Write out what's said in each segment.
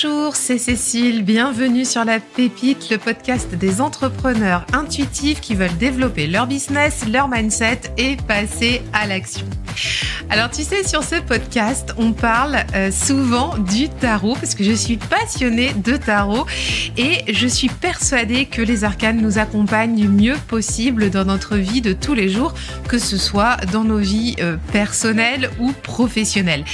Bonjour, c'est Cécile, bienvenue sur La Pépite, le podcast des entrepreneurs intuitifs qui veulent développer leur business, leur mindset et passer à l'action. Alors tu sais, sur ce podcast, on parle souvent du tarot parce que je suis passionnée de tarot et je suis persuadée que les arcanes nous accompagnent du mieux possible dans notre vie de tous les jours, que ce soit dans nos vies personnelles ou professionnelles.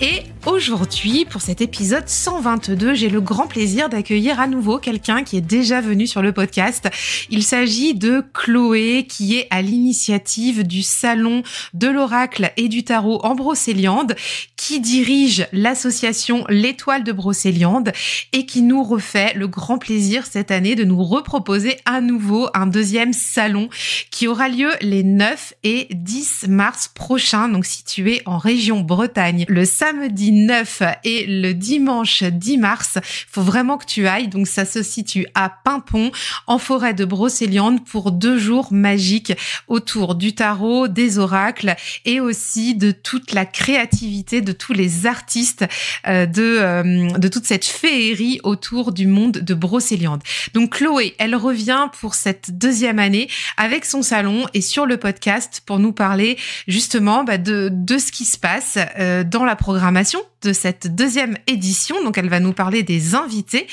Et aujourd'hui, pour cet épisode 122, j'ai le grand plaisir d'accueillir à nouveau quelqu'un qui est déjà venu sur le podcast. Il s'agit de Chloé, qui est à l'initiative du Salon de l'Oracle et du Tarot en Brocéliande, qui dirige l'association L'Étoile de Brocéliande et qui nous refait le grand plaisir cette année de nous reproposer à nouveau un deuxième salon qui aura lieu les 9 et 10 mars prochains. Donc si tu es en région Bretagne, le samedi 9 et le dimanche 10 mars, faut vraiment que tu ailles. Donc ça se situe à Paimpont, en forêt de Brocéliande, pour 2 jours magiques autour du tarot, des oracles et aussi de toute la créativité de tous les artistes de toute cette féerie autour du monde de Brocéliande. Donc Chloé, elle revient pour cette deuxième année avec son salon et sur le podcast pour nous parler justement de ce qui se passe dans la programmation de cette deuxième édition. Donc elle va nous parler des invités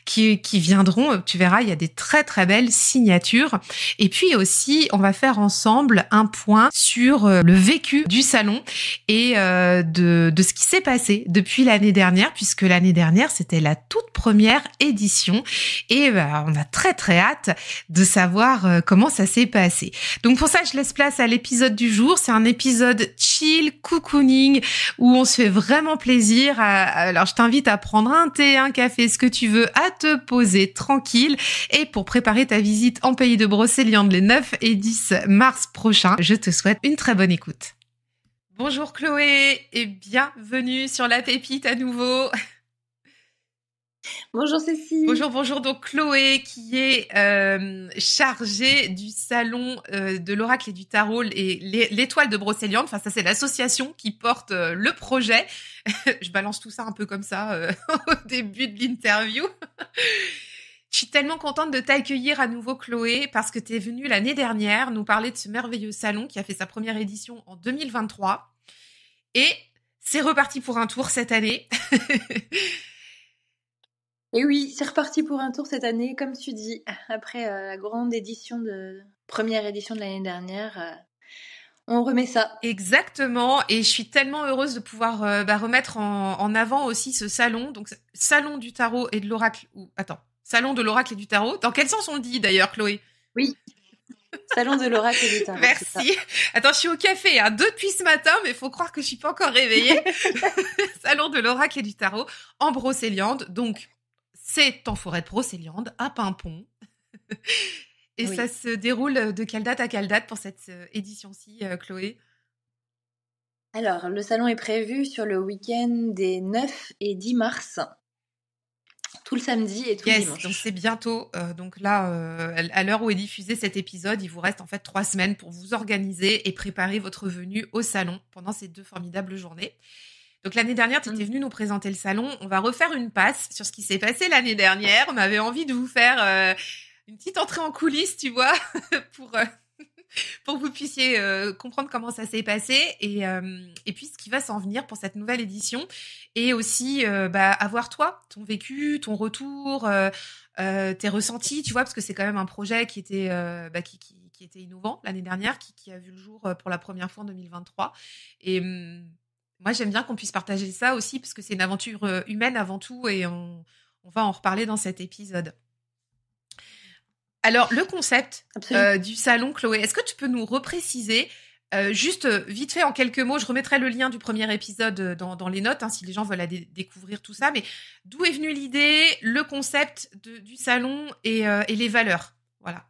qui viendront. Tu verras, il y a des très très belles signatures. Et puis aussi, on va faire ensemble un point sur le vécu du salon et de ce qui s'est passé depuis l'année dernière, puisque l'année dernière, c'était la toute première édition. Et on a très très hâte de savoir comment ça s'est passé. Donc pour ça, je laisse place à l'épisode du jour. C'est un épisode chill, cocooning, où on se fait vraiment plaisir. Alors, je t'invite à prendre un thé, un café, ce que tu veux, à te poser tranquille. Et pour préparer ta visite en pays de Brocéliande les 9 et 10 mars prochains, je te souhaite une très bonne écoute. Bonjour Chloé et bienvenue sur La Pépite à nouveau. Bonjour Cécile. Bonjour. Donc Chloé qui est chargée du salon de l'Oracle et du Tarot et l'Étoile de Brocéliande. Enfin, ça c'est l'association qui porte le projet. Je balance tout ça un peu comme ça au début de l'interview. Je suis tellement contente de t'accueillir à nouveau Chloé parce que tu es venue l'année dernière nous parler de ce merveilleux salon qui a fait sa première édition en 2023. Et c'est reparti pour un tour cette année. Et oui, c'est reparti pour un tour cette année, comme tu dis. Après la grande première édition de l'année dernière, on remet ça. Exactement, et je suis tellement heureuse de pouvoir remettre en avant aussi ce salon. Donc, salon du tarot et de l'oracle. Salon de l'oracle et du tarot. Dans quel sens on le dit d'ailleurs, Chloé ? Oui, salon de l'oracle et du tarot. Merci. Attends, je suis au café depuis ce matin, mais il faut croire que je suis pas encore réveillée. Salon de l'oracle et du tarot en Brocéliande. Donc, c'est en forêt de Brocéliande, à Paimpont. Et oui. Ça se déroule de quelle date à quelle date pour cette édition-ci, Chloé ? Alors, le salon est prévu sur le week-end des 9 et 10 mars. Tout le samedi et tout le dimanche. Donc c'est bientôt. Donc là, à l'heure où est diffusé cet épisode, il vous reste en fait 3 semaines pour vous organiser et préparer votre venue au salon pendant ces 2 formidables journées. Donc l'année dernière, tu étais venue nous présenter le salon. On va refaire une passe sur ce qui s'est passé l'année dernière. On avait envie de vous faire une petite entrée en coulisses, tu vois, pour que vous puissiez comprendre comment ça s'est passé et puis ce qui va s'en venir pour cette nouvelle édition. Et aussi avoir toi, ton vécu, ton retour, tes ressentis, tu vois, parce que c'est quand même un projet qui était qui était innovant l'année dernière, qui a vu le jour pour la première fois en 2023. Et moi, j'aime bien qu'on puisse partager ça aussi, parce que c'est une aventure humaine avant tout, et on va en reparler dans cet épisode. Alors, le concept du salon, Chloé, est-ce que tu peux nous repréciser juste vite fait en quelques mots? Je remettrai le lien du premier épisode dans les notes, si les gens veulent découvrir tout ça. Mais d'où est venue l'idée, le concept du salon et les valeurs? Voilà.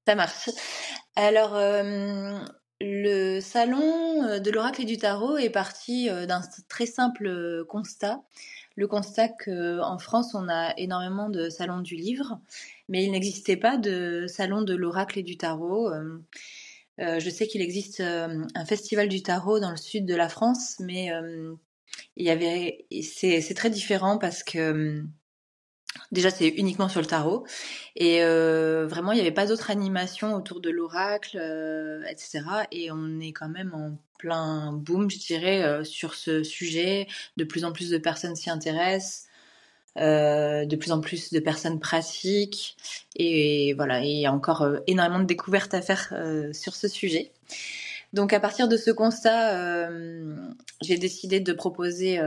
Ça marche. Alors, le salon de l'Oracle et du Tarot est parti d'un très simple constat. Le constat qu'en France, on a énormément de salons du livre, mais il n'existait pas de salon de l'Oracle et du Tarot. Je sais qu'il existe un festival du tarot dans le sud de la France, mais c'est très différent parce que déjà, c'est uniquement sur le tarot. Et vraiment, il n'y avait pas d'autres animations autour de l'oracle, etc. Et on est quand même en plein boom, je dirais, sur ce sujet. De plus en plus de personnes s'y intéressent. De plus en plus de personnes pratiquent. Et voilà, il y a encore énormément de découvertes à faire sur ce sujet. Donc, à partir de ce constat, j'ai décidé de proposer...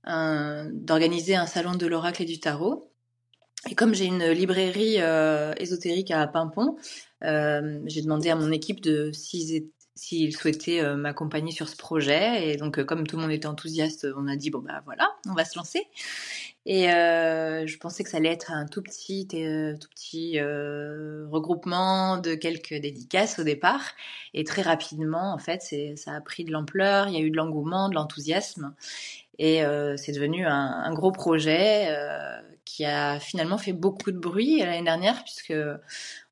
d'organiser un salon de l'oracle et du tarot. Et comme j'ai une librairie ésotérique à Paimpont, j'ai demandé à mon équipe s'ils souhaitaient m'accompagner sur ce projet. Et donc, comme tout le monde était enthousiaste, on a dit bon bah voilà, on va se lancer. Et je pensais que ça allait être un tout petit regroupement de quelques dédicaces au départ. Et très rapidement, en fait, ça a pris de l'ampleur. Il y a eu de l'engouement, de l'enthousiasme. Et c'est devenu un gros projet qui a finalement fait beaucoup de bruit l'année dernière, puisque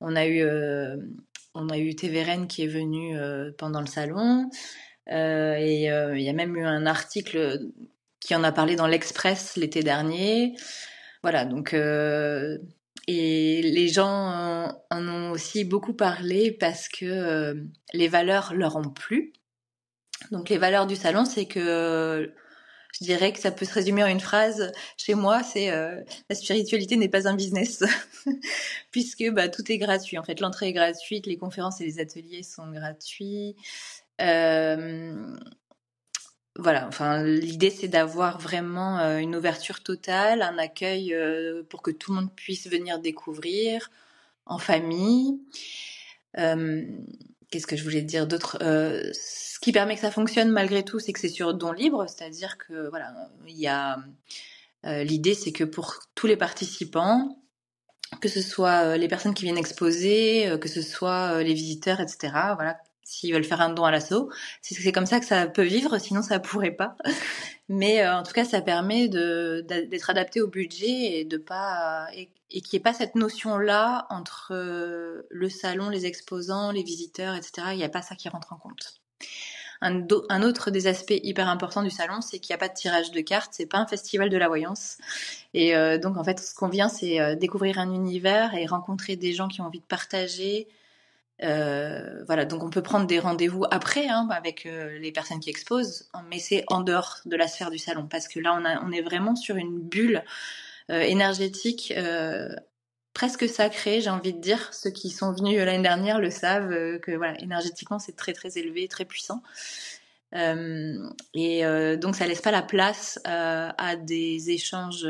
on a eu TVRN qui est venu pendant le salon. Et il y a même eu un article qui en a parlé dans l'Express l'été dernier. Voilà, donc... et les gens en ont aussi beaucoup parlé parce que les valeurs leur ont plu. Donc les valeurs du salon, c'est que... Je dirais que ça peut se résumer en une phrase. Chez moi, c'est la spiritualité n'est pas un business, puisque tout est gratuit. En fait, l'entrée est gratuite, les conférences et les ateliers sont gratuits. Voilà. Enfin, l'idée c'est d'avoir vraiment une ouverture totale, un accueil pour que tout le monde puisse venir découvrir en famille. Qu'est-ce que je voulais dire d'autre? Ce qui permet que ça fonctionne malgré tout, c'est que c'est sur don libre, c'est-à-dire que voilà, il y a l'idée, c'est que pour tous les participants, que ce soit les personnes qui viennent exposer, que ce soit les visiteurs, etc. Voilà, s'ils veulent faire un don à l'asso, c'est comme ça que ça peut vivre, sinon ça pourrait pas. Mais en tout cas, ça permet d'être adapté au budget et de pas et qu'il n'y ait pas cette notion-là entre le salon, les exposants, les visiteurs, etc. Il n'y a pas ça qui rentre en compte. Un autre des aspects hyper importants du salon, c'est qu'il n'y a pas de tirage de cartes, c'est pas un festival de la voyance. Et donc en fait, ce qu'on vient, c'est découvrir un univers et rencontrer des gens qui ont envie de partager. Voilà, donc on peut prendre des rendez-vous après avec les personnes qui exposent, mais c'est en dehors de la sphère du salon, parce que là on est vraiment sur une bulle énergétique presque sacrée, j'ai envie de dire. Ceux qui sont venus l'année dernière le savent que voilà, énergétiquement c'est très très élevé, très puissant. Donc ça laisse pas la place à des échanges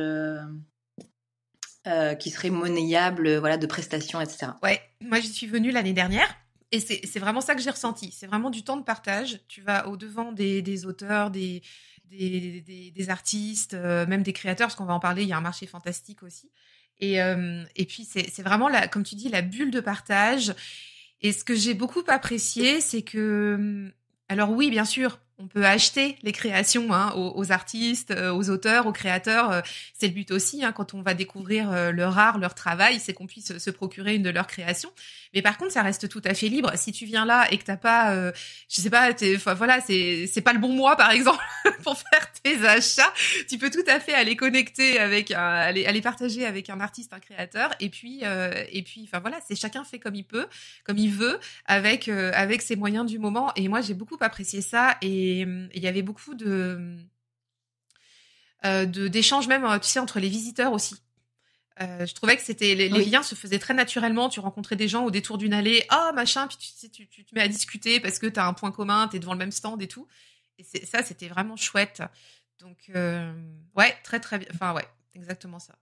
qui seraient monnayables, voilà, de prestations, etc. Ouais, moi j'y suis venue l'année dernière et c'est vraiment ça que j'ai ressenti. C'est vraiment du temps de partage. Tu vas au-devant des auteurs, des artistes, même des créateurs, parce qu'on va en parler, il y a un marché fantastique aussi. Et puis c'est vraiment, comme tu dis, la bulle de partage. Et ce que j'ai beaucoup apprécié, c'est que... Alors oui, bien sûr, on peut acheter les créations aux artistes, aux auteurs, aux créateurs. C'est le but aussi, quand on va découvrir leur art, leur travail, c'est qu'on puisse se procurer une de leurs créations. Mais par contre, ça reste tout à fait libre. Si tu viens là et que t'as pas, je sais pas, voilà, c'est pas le bon mois par exemple pour faire tes achats, tu peux tout à fait aller connecter aller partager avec un artiste, un créateur. Et puis, enfin voilà, c'est chacun fait comme il peut, comme il veut, avec ses moyens du moment. Et moi, j'ai beaucoup apprécié ça. Et il y avait beaucoup d'échanges même, tu sais, entre les visiteurs aussi. Je trouvais que les liens se faisaient très naturellement. Tu rencontrais des gens au détour d'une allée, machin, puis tu te mets à discuter parce que t'as un point commun, t'es devant le même stand et tout. Et ça, c'était vraiment chouette. Donc, ouais, très très bien. Enfin, ouais, exactement ça.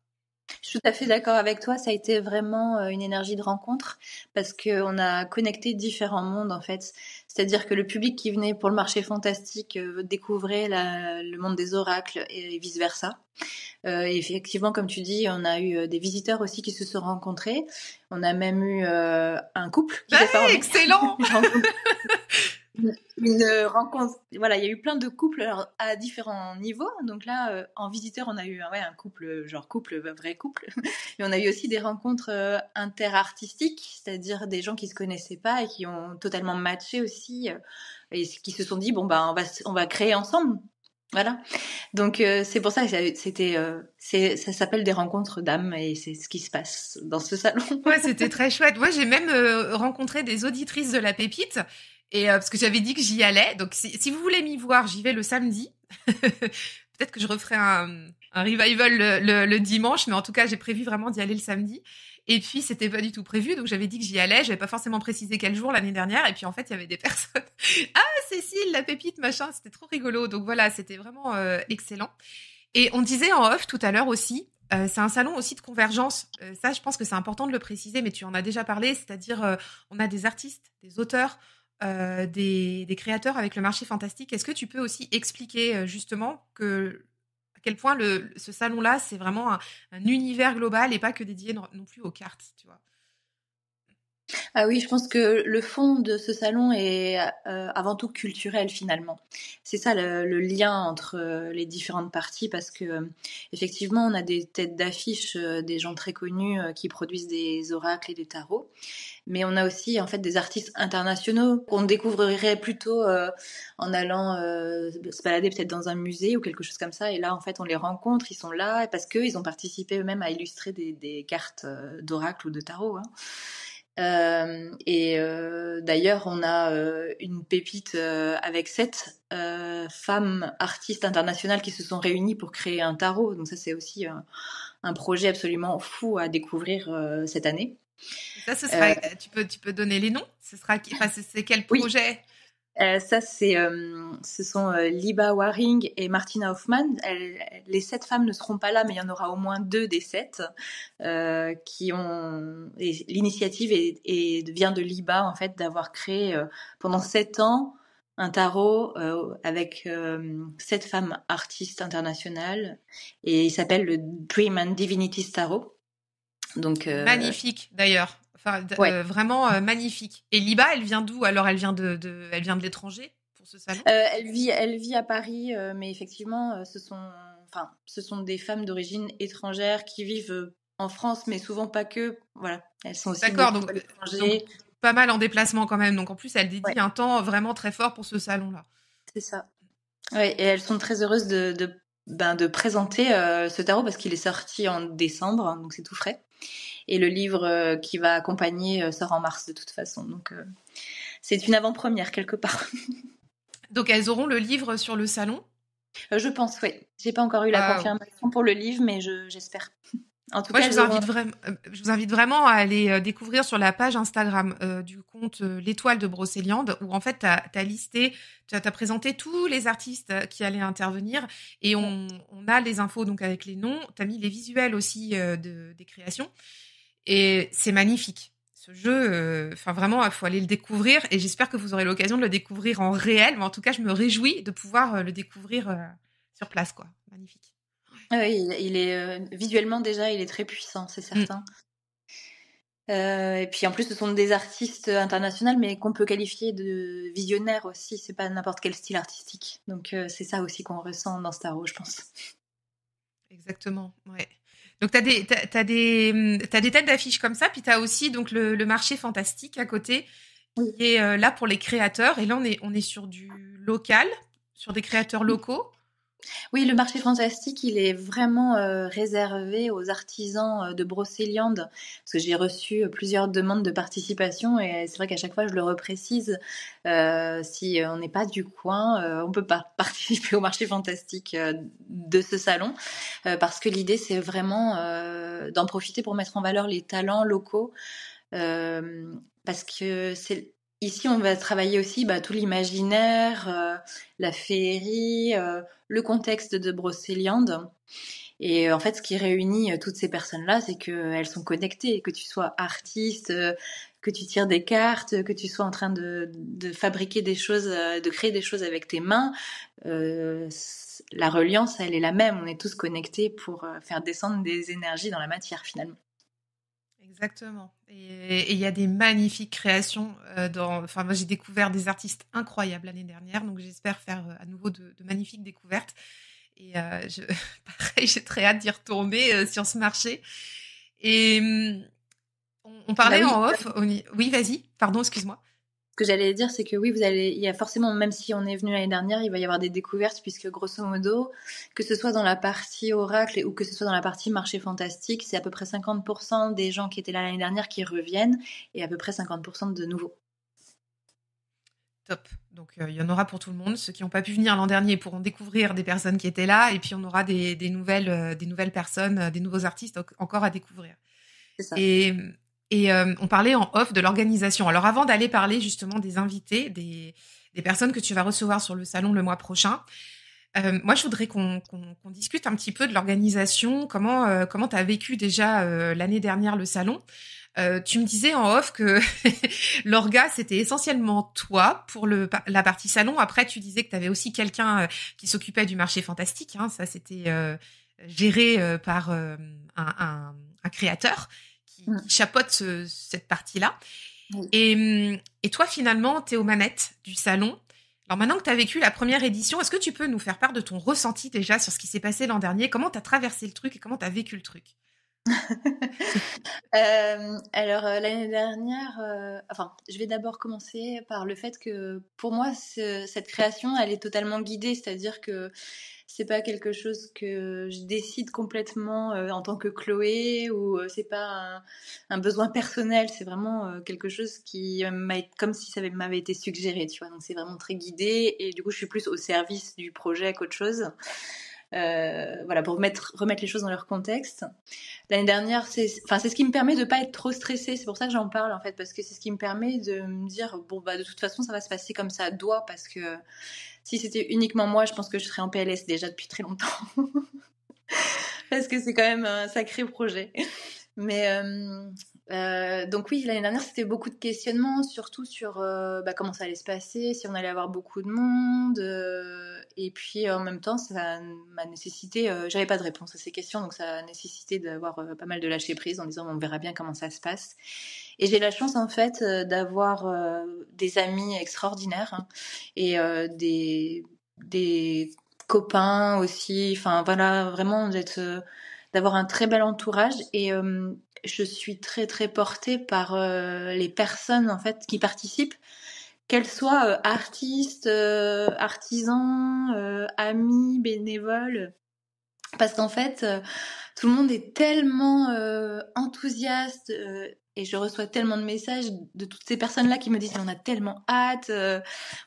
Je suis tout à fait d'accord avec toi. Ça a été vraiment une énergie de rencontre parce qu'on a connecté différents mondes en fait. C'est-à-dire que le public qui venait pour le marché fantastique découvrait le monde des oracles et vice-versa. Effectivement, comme tu dis, on a eu des visiteurs aussi qui se sont rencontrés. On a même eu un couple qui s'est formé. Excellent. Une rencontre, voilà, il y a eu plein de couples à différents niveaux. Donc là, en visiteur, on a eu un couple, genre vrai couple. Et on a eu aussi des rencontres interartistiques, c'est-à-dire des gens qui se connaissaient pas et qui ont totalement matché aussi et qui se sont dit bon on va créer ensemble. Voilà. Donc c'est pour ça que ça s'appelle des rencontres d'âmes et c'est ce qui se passe dans ce salon. Ouais, c'était très chouette. Moi, j'ai même rencontré des auditrices de la Pépite et parce que j'avais dit que j'y allais. Donc, si vous voulez m'y voir, j'y vais le samedi. Peut-être que je referai un revival le dimanche, mais en tout cas, j'ai prévu vraiment d'y aller le samedi. Et puis, c'était pas du tout prévu, donc j'avais dit que j'y allais. J'avais pas forcément précisé quel jour l'année dernière. Et puis, en fait, il y avait des personnes. Ah, Cécile, la Pépite, machin. C'était trop rigolo. Donc voilà, c'était vraiment excellent. Et on disait en off tout à l'heure aussi, c'est un salon aussi de convergence. Ça, je pense que c'est important de le préciser, mais tu en as déjà parlé, c'est-à-dire on a des artistes, des auteurs, des créateurs avec le marché fantastique. Est-ce que tu peux aussi expliquer justement à quel point ce salon-là, c'est vraiment un univers global et pas que dédié non plus aux cartes, tu vois. Ah oui, je pense que le fond de ce salon est avant tout culturel finalement. C'est ça le lien entre les différentes parties parce que effectivement on a des têtes d'affiche, des gens très connus qui produisent des oracles et des tarots, mais on a aussi en fait des artistes internationaux qu'on découvrirait plutôt en allant se balader peut-être dans un musée ou quelque chose comme ça. Et là en fait on les rencontre, ils sont là parce qu'ils ont participé eux-mêmes à illustrer des cartes d'oracle ou de tarot. Hein. D'ailleurs, on a une pépite avec 7 femmes artistes internationales qui se sont réunies pour créer un tarot. Donc ça, c'est aussi un projet absolument fou à découvrir cette année. Ça, ce sera. Tu peux donner les noms. Enfin, c'est quel projet? Oui. Ce sont Liba Waring et Martina Hoffman. Les 7 femmes ne seront pas là, mais il y en aura au moins 2 des 7 qui ont. Et l'initiative vient de Liba en fait d'avoir créé pendant 7 ans un tarot avec 7 femmes artistes internationales et il s'appelle le Dream and Divinities Tarot. Donc magnifique d'ailleurs. Enfin, ouais. vraiment magnifique. Et Liba, elle vient d'où? Alors, elle vient de l'étranger pour ce salon? Elle vit à Paris, mais effectivement, ce sont des femmes d'origine étrangère qui vivent en France, mais souvent pas que. Voilà, elles sont aussi D'accord, beaucoup à l'étranger. donc pas mal en déplacement quand même. Donc en plus, elle dédie Ouais, un temps vraiment très fort pour ce salon-là. c'est ça. Ouais, et elles sont très heureuses de présenter ce tarot parce qu'il est sorti en décembre, hein, donc c'est tout frais. Et le livre qui va accompagner sort en mars de toute façon. Donc c'est une avant-première quelque part. Donc elles auront le livre sur le salon? Je pense, oui. J'ai pas encore eu la confirmation pour le livre, mais j'espère. En tout Moi, cas, je vous invite vraiment à aller découvrir sur la page Instagram du compte L'Étoile de Brocéliande, où en fait, tu as présenté tous les artistes qui allaient intervenir, et on a les infos donc avec les noms. Tu as mis les visuels aussi des créations, et c'est magnifique. Ce jeu, enfin vraiment, il faut aller le découvrir, et j'espère que vous aurez l'occasion de le découvrir en réel. Mais en tout cas, je me réjouis de pouvoir le découvrir sur place, quoi. Magnifique. Oui, il est visuellement déjà, il est très puissant, c'est certain. Et puis en plus, ce sont des artistes internationaux, mais qu'on peut qualifier de visionnaires aussi. C'est pas n'importe quel style artistique. Donc c'est ça aussi qu'on ressent dans Starro, je pense. Exactement, ouais. Donc t'as des têtes d'affiches comme ça, puis t'as aussi donc le marché fantastique à côté Oui. qui est là pour les créateurs. Et là on est sur du local, sur des créateurs locaux. Oui, le marché fantastique, il est vraiment réservé aux artisans de Brocéliande, parce que j'ai reçu plusieurs demandes de participation et c'est vrai qu'à chaque fois je le reprécise, si on n'est pas du coin, on peut pas participer au marché fantastique de ce salon, parce que l'idée c'est vraiment d'en profiter pour mettre en valeur les talents locaux, parce que ici, on va travailler aussi tout l'imaginaire, la féerie, le contexte de Brocéliande. Et en fait, ce qui réunit toutes ces personnes-là, c'est qu'elles sont connectées, que tu sois artiste, que tu tires des cartes, que tu sois en train de fabriquer des choses, de créer des choses avec tes mains. La reliance, elle est la même. On est tous connectés pour faire descendre des énergies dans la matière, finalement. Exactement. Et il y a des magnifiques créations. Enfin, moi, j'ai découvert des artistes incroyables l'année dernière, donc j'espère faire à nouveau de magnifiques découvertes. Et pareil, j'ai très hâte d'y retourner sur ce marché. Et on parlait en off. Oui, vas-y. Pardon, excuse-moi. que j'allais dire, c'est que oui, il y a forcément, même si on est venu l'année dernière, il va y avoir des découvertes, puisque grosso modo, que ce soit dans la partie Oracle ou que ce soit dans la partie marché fantastique, c'est à peu près 50% des gens qui étaient là l'année dernière qui reviennent et à peu près 50% de nouveaux. Top. Donc, il y en aura pour tout le monde. Ceux qui n'ont pas pu venir l'an dernier pourront découvrir des personnes qui étaient là. Et puis, on aura des nouvelles personnes, des nouveaux artistes encore à découvrir. C'est ça. Et on parlait en off de l'organisation. Alors, avant d'aller parler justement des invités, des personnes que tu vas recevoir sur le salon le mois prochain, moi, je voudrais qu'on discute un petit peu de l'organisation. Comment tu as vécu déjà l'année dernière le salon? Tu me disais en off que l'orga, c'était essentiellement toi pour la partie salon. Après, tu disais que tu avais aussi quelqu'un qui s'occupait du marché fantastique. Hein. Ça, c'était géré par un créateur qui chapeaute cette partie-là. Oui. Et toi, finalement, tu es aux manettes du salon. Alors maintenant que tu as vécu la première édition, est-ce que tu peux nous faire part de ton ressenti déjà sur ce qui s'est passé l'an dernier? Comment tu as traversé le truc et comment tu as vécu le truc? Alors l'année dernière, je vais d'abord commencer par le fait que pour moi cette création elle est totalement guidée, c'est-à-dire que c'est pas quelque chose que je décide complètement en tant que Chloé ou c'est pas un besoin personnel, c'est vraiment quelque chose qui comme si ça m'avait été suggéré, tu vois, donc c'est vraiment très guidé et du coup je suis plus au service du projet qu'autre chose. Voilà, pour remettre les choses dans leur contexte. L'année dernière, c'est ce qui me permet de pas être trop stressée. C'est pour ça que j'en parle, en fait, parce que c'est ce qui me permet de me dire, bon, bah, de toute façon, ça va se passer comme ça doit, parce que si c'était uniquement moi, je pense que je serais en PLS déjà depuis très longtemps. Parce que c'est quand même un sacré projet. Mais donc oui, l'année dernière, c'était beaucoup de questionnements, surtout sur comment ça allait se passer, si on allait avoir beaucoup de monde. Et puis en même temps, ça m'a nécessité, j'avais pas de réponse à ces questions, donc ça a nécessité d'avoir pas mal de lâcher prise en disant on verra bien comment ça se passe. Et j'ai la chance en fait d'avoir des amis extraordinaires hein, et des copains aussi. Enfin voilà, vraiment d'avoir un très bel entourage et je suis très très portée par les personnes en fait qui participent, qu'elles soient artistes, artisans, amis, bénévoles, parce qu'en fait tout le monde est tellement enthousiaste et je reçois tellement de messages de toutes ces personnes-là qui me disent on a tellement hâte,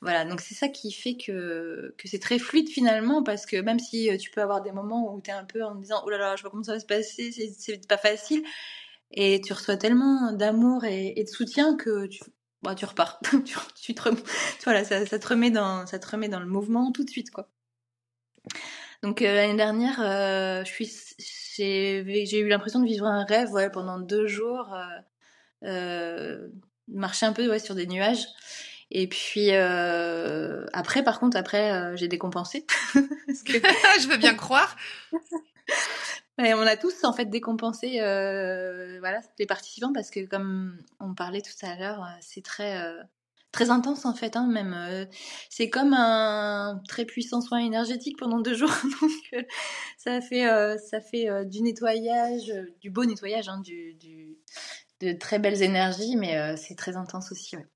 voilà, donc c'est ça qui fait que c'est très fluide finalement, parce que même si tu peux avoir des moments où tu es un peu en disant oh là là, je sais pas comment ça va se passer, c'est pas facile, et tu reçois tellement d'amour et de soutien que tu repars, voilà, ça te remet dans le mouvement tout de suite quoi. Donc l'année dernière, j'ai eu l'impression de vivre un rêve pendant 2 jours, marcher un peu sur des nuages. Et puis après, par contre, j'ai décompensé. Parce que... Je veux bien croire. Et on a tous en fait décompensé, voilà, les participants, parce que comme on parlait tout à l'heure, c'est très intense en fait, hein, même. C'est comme un très puissant soin énergétique pendant 2 jours. Donc ça fait du nettoyage, du beau nettoyage, hein, de très belles énergies, mais c'est très intense aussi. Ouais.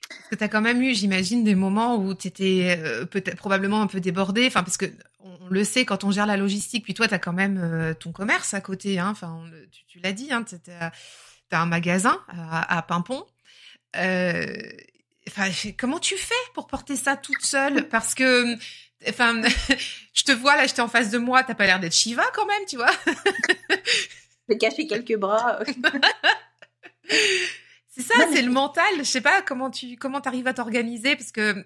Parce que tu as quand même eu, j'imagine, des moments où tu étais peut-être probablement un peu débordée. Enfin, parce que on le sait quand on gère la logistique. Puis toi, tu as quand même ton commerce à côté. Hein. Enfin, tu l'as dit, hein, tu as un magasin à Pimpon. Enfin, comment tu fais pour porter ça toute seule? Parce que, enfin, je te vois là, j'étais en face de moi, t'as pas l'air d'être Shiva quand même, tu vois. J'ai caché quelques bras. C'est ça, c'est le mental. Je sais pas comment t'arrives à t'organiser, parce que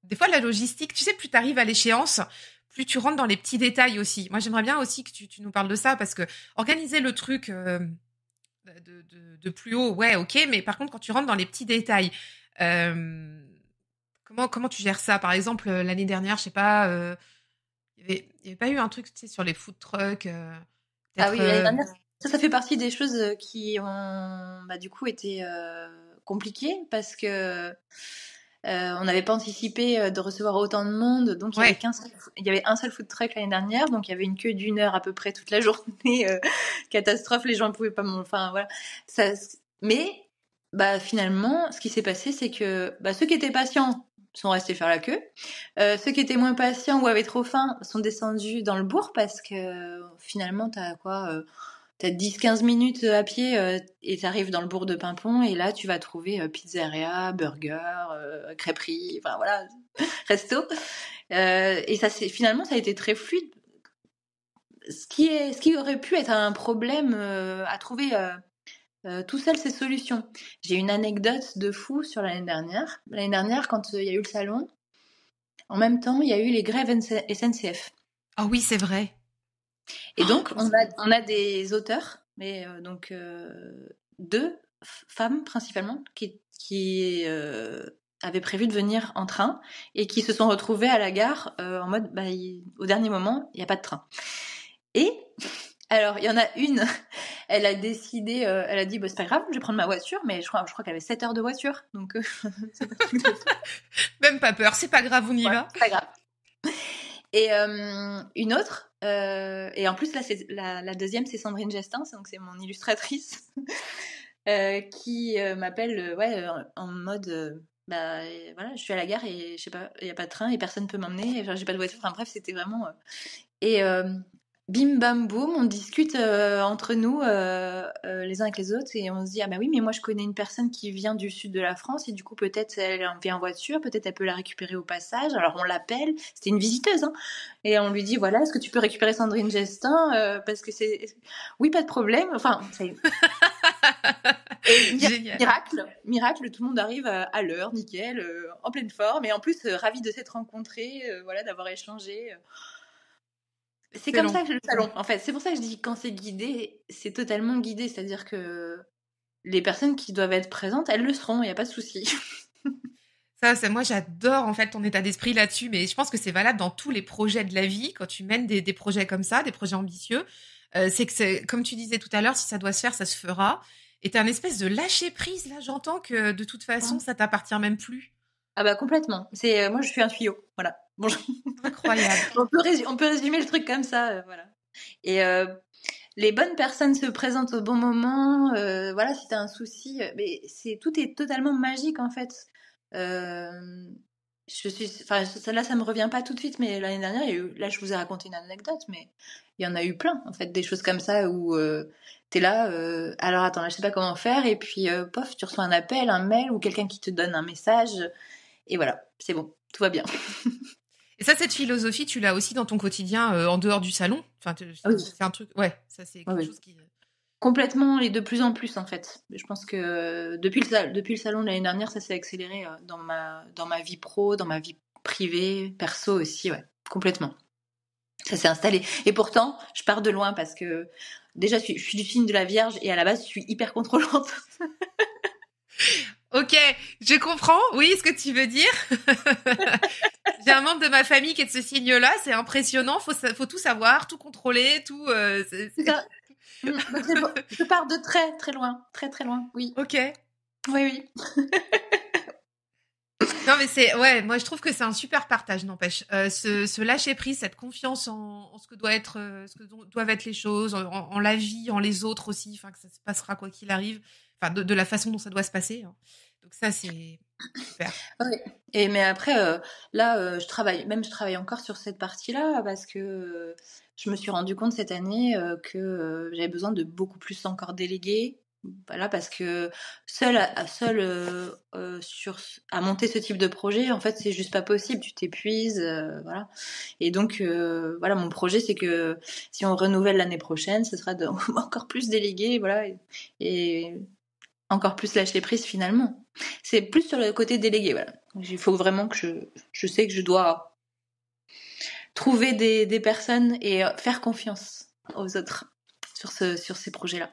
des fois la logistique, tu sais, plus t'arrives à l'échéance, plus tu rentres dans les petits détails aussi. Moi, j'aimerais bien aussi que tu nous parles de ça, parce que organiser le truc de plus haut, ouais, ok, mais par contre, quand tu rentres dans les petits détails, comment tu gères ça? Par exemple, l'année dernière, je sais pas, il y avait pas eu un truc, tu sais, sur les food trucks, ah oui, l'année dernière, ça fait partie des choses qui ont du coup été compliquées, parce que on n'avait pas anticipé de recevoir autant de monde, donc il y avait un seul food truck l'année dernière, donc il y avait une queue d'1 heure à peu près toute la journée, catastrophe, les gens ne pouvaient pas enfin voilà. Mais bah, finalement, ce qui s'est passé, c'est que ceux qui étaient patients sont restés faire la queue. Ceux qui étaient moins patients ou avaient trop faim sont descendus dans le bourg parce que finalement, t'as quoi t'as 10-15 minutes à pied et t'arrives dans le bourg de Pimpon et là, tu vas trouver pizzeria, burger, crêperie, enfin voilà, resto. Et finalement, ça a été très fluide. Ce qui aurait pu être un problème à trouver tout seul ses solutions. J'ai une anecdote de fou sur l'année dernière. L'année dernière, quand il y a eu le salon, en même temps, il y a eu les grèves SNCF. Ah oui, c'est vrai. Et donc, on a des auteurs, mais donc deux femmes principalement, qui avaient prévu de venir en train et qui se sont retrouvées à la gare en mode, au dernier moment, il n'y a pas de train. Et alors, il y en a une, elle a décidé, elle a dit, c'est pas grave, je vais prendre ma voiture, mais je crois qu'elle avait 7 heures de voiture, donc c'est pas tout. Même pas peur, c'est pas grave, on y va. C'est pas grave. Et une autre, et en plus là, c'est la deuxième, c'est Sandrine Gestin, donc c'est mon illustratrice, qui m'appelle, en mode, voilà, je suis à la gare et je sais pas, il y a pas de train et personne peut m'emmener, j'ai pas de voiture. Enfin bref, c'était vraiment. Et bim bam boum, on discute entre nous les uns avec les autres et on se dit ah bah oui mais moi je connais une personne qui vient du sud de la France et du coup peut-être elle vient en voiture, peut-être elle peut la récupérer au passage. Alors on l'appelle, c'était une visiteuse hein, et on lui dit voilà est-ce que tu peux récupérer Sandrine Gestin parce que c'est oui pas de problème. Enfin c'est et miracle, tout le monde arrive à l'heure, nickel, en pleine forme et en plus ravi de s'être rencontrés, voilà d'avoir échangé. C'est comme ça que le salon, en fait. C'est pour ça que je dis quand c'est guidé, c'est totalement guidé. C'est-à-dire que les personnes qui doivent être présentes, elles le seront, il n'y a pas de souci. Moi, j'adore en fait ton état d'esprit là-dessus, mais je pense que c'est valable dans tous les projets de la vie. Quand tu mènes des projets comme ça, des projets ambitieux, c'est comme tu disais tout à l'heure, si ça doit se faire, ça se fera. Et t'as une espèce de lâcher prise là. J'entends que de toute façon, ça t'appartient même plus. Ah bah complètement. Moi, je suis un tuyau. Voilà. Bonjour. Incroyable. on peut résumer le truc comme ça, voilà. Et les bonnes personnes se présentent au bon moment. Voilà, si t'as un souci, mais tout est totalement magique en fait. Ça me revient pas tout de suite, mais l'année dernière, là, je vous ai raconté une anecdote, mais il y en a eu plein, en fait, des choses comme ça où t'es là, alors attends, là, je sais pas comment faire, et puis, pof, tu reçois un appel, un mail, ou quelqu'un qui te donne un message, et voilà, c'est bon, tout va bien. Et ça, cette philosophie, tu l'as aussi dans ton quotidien en dehors du salon. Enfin, c'est un truc, ouais, ça c'est quelque chose qui... Complètement et de plus en plus en fait. Je pense que depuis le salon de l'année dernière, ça s'est accéléré dans ma vie pro, dans ma vie privée, perso aussi, ouais, complètement. Ça s'est installé. Et pourtant, je pars de loin parce que déjà, je suis du signe de la Vierge et à la base, je suis hyper contrôlante. Ok, je comprends, oui, ce que tu veux dire. J'ai un membre de ma famille qui est de ce signe-là, c'est impressionnant, faut tout savoir, tout contrôler, tout... C'est ça. Je pars de très très loin, très très loin, oui. Ok. Oui. Non mais moi je trouve que c'est un super partage, n'empêche. Ce lâcher prise, cette confiance en ce que doivent être les choses, en la vie, en les autres aussi, enfin que ça se passera quoi qu'il arrive, enfin de la façon dont ça doit se passer. Hein. Donc ça c'est super. Ouais. Mais après là je travaille encore sur cette partie-là parce que je me suis rendu compte cette année que j'avais besoin de beaucoup plus encore déléguer. Voilà, parce que seul à monter ce type de projet, en fait, c'est juste pas possible. Tu t'épuises, voilà. Et donc, voilà, mon projet, c'est que si on renouvelle l'année prochaine, ce sera encore plus délégué, voilà, et encore plus lâcher prise finalement. C'est plus sur le côté délégué, voilà. Il faut vraiment que je sais que je dois trouver des personnes et faire confiance aux autres sur ces projets-là.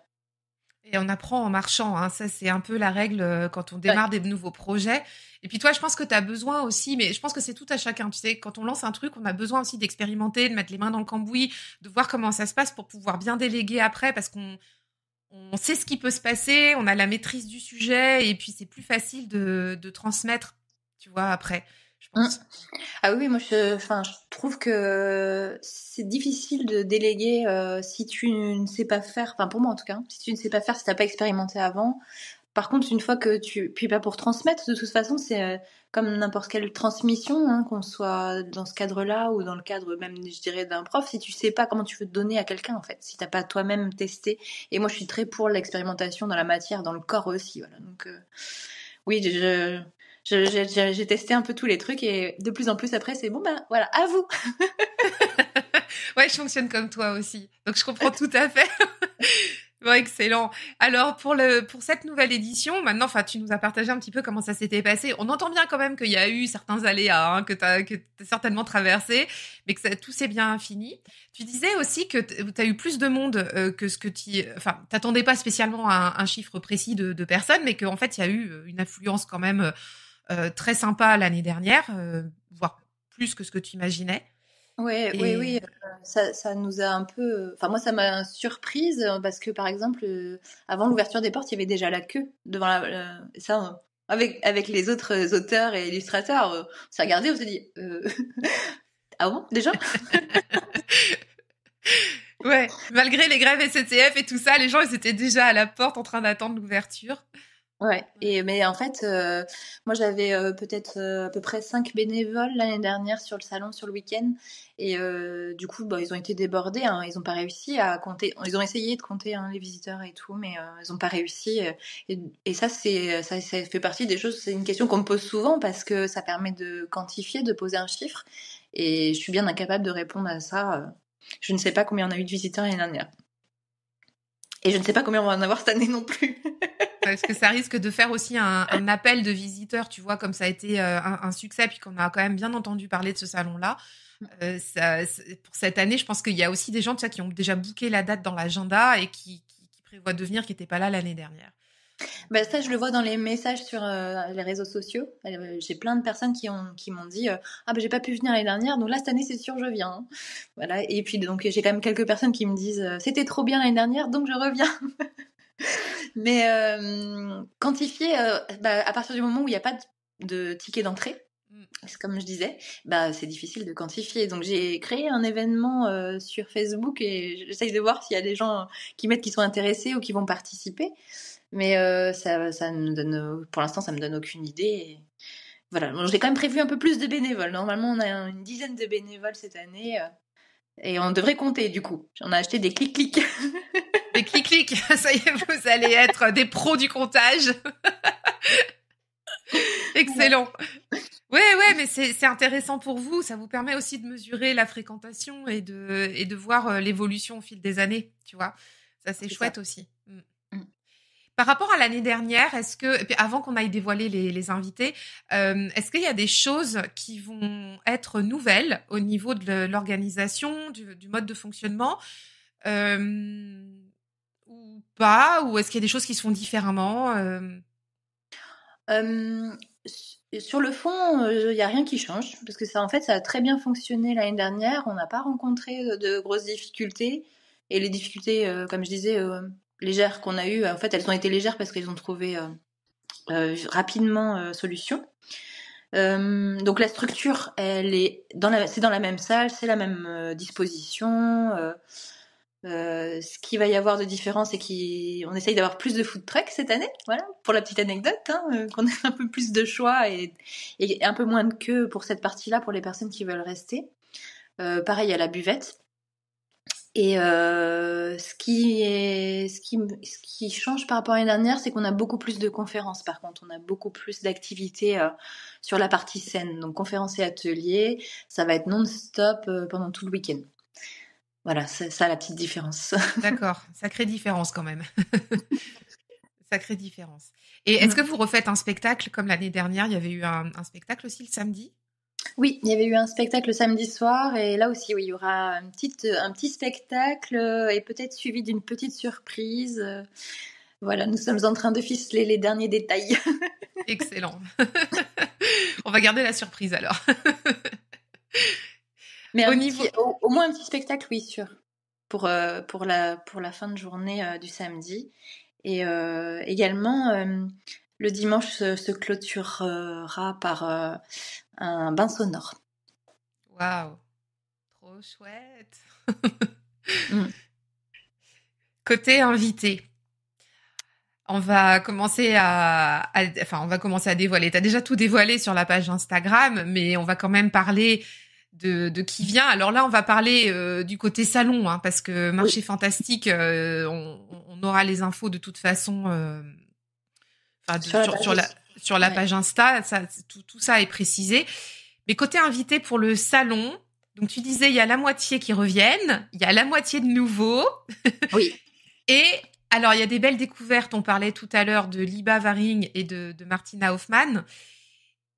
Et on apprend en marchant, hein. Ça c'est un peu la règle quand on démarre des nouveaux projets. Et puis toi, je pense que tu as besoin aussi, mais je pense que c'est tout à chacun. Tu sais, quand on lance un truc, on a besoin aussi d'expérimenter, de mettre les mains dans le cambouis, de voir comment ça se passe pour pouvoir bien déléguer après, parce qu'on sait ce qui peut se passer, on a la maîtrise du sujet, et puis c'est plus facile de transmettre, tu vois, après, je pense. Ah oui, moi je trouve que c'est difficile de déléguer si tu ne sais pas faire, enfin pour moi en tout cas, si tu ne sais pas faire, si tu n'as pas expérimenté avant, Par contre, une fois que puis pas pour transmettre, de toute façon, c'est comme n'importe quelle transmission, hein, qu'on soit dans ce cadre-là ou dans le cadre même, je dirais, d'un prof, si tu sais pas comment tu veux te donner à quelqu'un, en fait, si t'as pas toi-même testé. Et moi, je suis très pour l'expérimentation dans la matière, dans le corps aussi, voilà. Donc, oui, j'ai testé un peu tous les trucs et de plus en plus après, c'est bon, ben voilà, à vous. Ouais, je fonctionne comme toi aussi. Donc, je comprends tout à fait. Bon, excellent. Alors, pour cette nouvelle édition, maintenant, enfin, tu nous as partagé un petit peu comment ça s'était passé. On entend bien quand même qu'il y a eu certains aléas, hein, que t'as certainement traversé, mais que tout s'est bien fini. Tu disais aussi que t'as eu plus de monde que ce que enfin, t'attendais pas spécialement à un chiffre précis de personnes, mais qu'en fait, il y a eu une affluence quand même très sympa l'année dernière, voire plus que ce que tu imaginais. Ouais, oui, Et oui, ça nous a un peu. Enfin, moi, ça m'a surprise parce que, par exemple, avant l'ouverture des portes, il y avait déjà la queue devant ça. Avec les autres auteurs et illustrateurs, on s'est regardé, on s'est dit, ah bon, déjà? ouais, malgré les grèves SNCF et tout ça, les gens ils étaient déjà à la porte en train d'attendre l'ouverture. Ouais. Ouais. Mais en fait, moi, j'avais peut-être à peu près 5 bénévoles l'année dernière sur le salon, sur le week-end. Et du coup, bah, ils ont été débordés, hein. Ils n'ont pas réussi à compter. Ils ont essayé de compter, hein, les visiteurs et tout, mais ils n'ont pas réussi. Et ça, ça fait partie des choses. C'est une question qu'on me pose souvent parce que ça permet de quantifier, de poser un chiffre. Et je suis bien incapable de répondre à ça. Je ne sais pas combien on a eu de visiteurs l'année dernière. Et je ne sais pas combien on va en avoir cette année non plus. Parce que ça risque de faire aussi un appel de visiteurs, tu vois, comme ça a été un succès, puis qu'on a quand même bien entendu parler de ce salon-là. Pour cette année, je pense qu'il y a aussi des gens, tu sais, qui ont déjà booké la date dans l'agenda et qui prévoient de venir, qui n'étaient pas là l'année dernière. Bah, ça, je le vois dans les messages sur les réseaux sociaux. J'ai plein de personnes qui m'ont dit ah bah j'ai pas pu venir l'année dernière, donc là cette année c'est sûr je viens, hein. Voilà. Et puis donc j'ai quand même quelques personnes qui me disent c'était trop bien l'année dernière, donc je reviens. Mais quantifier, bah, à partir du moment où il n'y a pas de ticket d'entrée, Mm. c'est comme je disais, bah c'est difficile de quantifier. Donc j'ai créé un événement sur Facebook et j'essaye de voir s'il y a des gens qui mettent qui sont intéressés ou qui vont participer. Mais ça me donne, pour l'instant, ça me donne aucune idée. Et voilà. Bon, j'ai quand même prévu un peu plus de bénévoles. Normalement, on a une dizaine de bénévoles cette année. Et on devrait compter, du coup. On a acheté des clics-clics. Des clics-clics, ça y est, vous allez être des pros du comptage. Excellent. Ouais, mais c'est intéressant pour vous. Ça vous permet aussi de mesurer la fréquentation et de voir l'évolution au fil des années, tu vois. Ça, c'est C'est ça. chouette aussi. Mm. Mm. Par rapport à l'année dernière, et puis avant qu'on aille dévoiler les invités, est-ce qu'il y a des choses qui vont être nouvelles au niveau de l'organisation, du mode de fonctionnement, ou pas? Ou est-ce qu'il y a des choses qui se font différemment? Euh, sur le fond, il n'y a rien qui change. Parce que ça, en fait, ça a très bien fonctionné l'année dernière. On n'a pas rencontré de grosses difficultés. Et les difficultés, comme je disais, légères qu'on a eues, en fait, elles ont été légères parce qu'ils ont trouvé rapidement solution. Donc la structure, elle est c'est dans la même salle, c'est la même disposition. Ce qu'il va y avoir de différent, c'est qu'on essaye d'avoir plus de food trucks cette année. Voilà, pour la petite anecdote, hein, qu'on ait un peu plus de choix et un peu moins de queue pour cette partie-là pour les personnes qui veulent rester. Pareil à la buvette. Et ce qui change par rapport à l'année dernière, c'est qu'on a beaucoup plus de conférences. Par contre, on a beaucoup plus d'activités sur la partie scène. Donc, conférences et ateliers, ça va être non-stop pendant tout le week-end. Voilà, c'est ça la petite différence. D'accord, sacrée différence quand même. Sacrée différence. Et est-ce que vous refaites un spectacle comme l'année dernière? Il y avait eu un spectacle aussi le samedi? Oui, il y avait eu un spectacle le samedi soir et là aussi, oui, il y aura un petit spectacle et peut-être suivi d'une petite surprise. Voilà, nous sommes en train de ficeler les derniers détails. Excellent. On va garder la surprise alors. Mais Au niveau... au moins un petit spectacle, oui, sûr, pour la fin de journée du samedi. Et également, le dimanche se clôturera par un bain sonore. Waouh, trop chouette. Mm. Côté invité. on va commencer on va commencer à dévoiler. T'as déjà tout dévoilé sur la page Instagram, mais on va quand même parler de qui vient. Alors là, on va parler du côté salon, hein, parce que Marché Oui, Fantastique, on aura les infos de toute façon, sur la page aussi. sur la Ouais. page Insta. Ça, tout ça est précisé. Mais côté invité pour le salon, donc tu disais il y a la moitié qui reviennent, il y a la moitié de nouveaux. Oui. Et alors, il y a des belles découvertes. On parlait tout à l'heure de Liba Varing et de Martina Hoffman.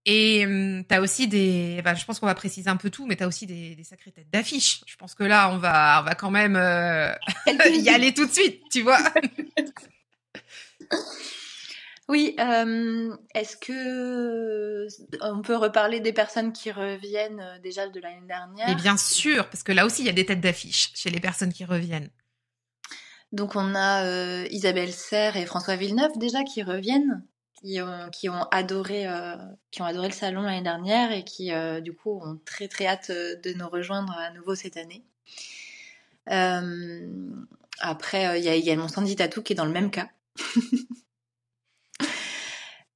Et tu as aussi je pense qu'on va préciser un peu tout, mais tu as aussi des sacrées têtes d'affiche. Je pense que là, on va quand même Elle te le y dit. aller tout de suite, tu vois. Oui, est-ce que on peut reparler des personnes qui reviennent déjà de l'année Mais dernière? bien sûr, parce que là aussi, il y a des têtes d'affiche chez les personnes qui reviennent. Donc on a Isabelle Serre et François Villeneuve déjà qui reviennent, qui ont adoré le salon l'année dernière et qui du coup ont très très hâte de nous rejoindre à nouveau cette année. Euh, Après, il y a également Sandy Tatou qui est dans le même cas.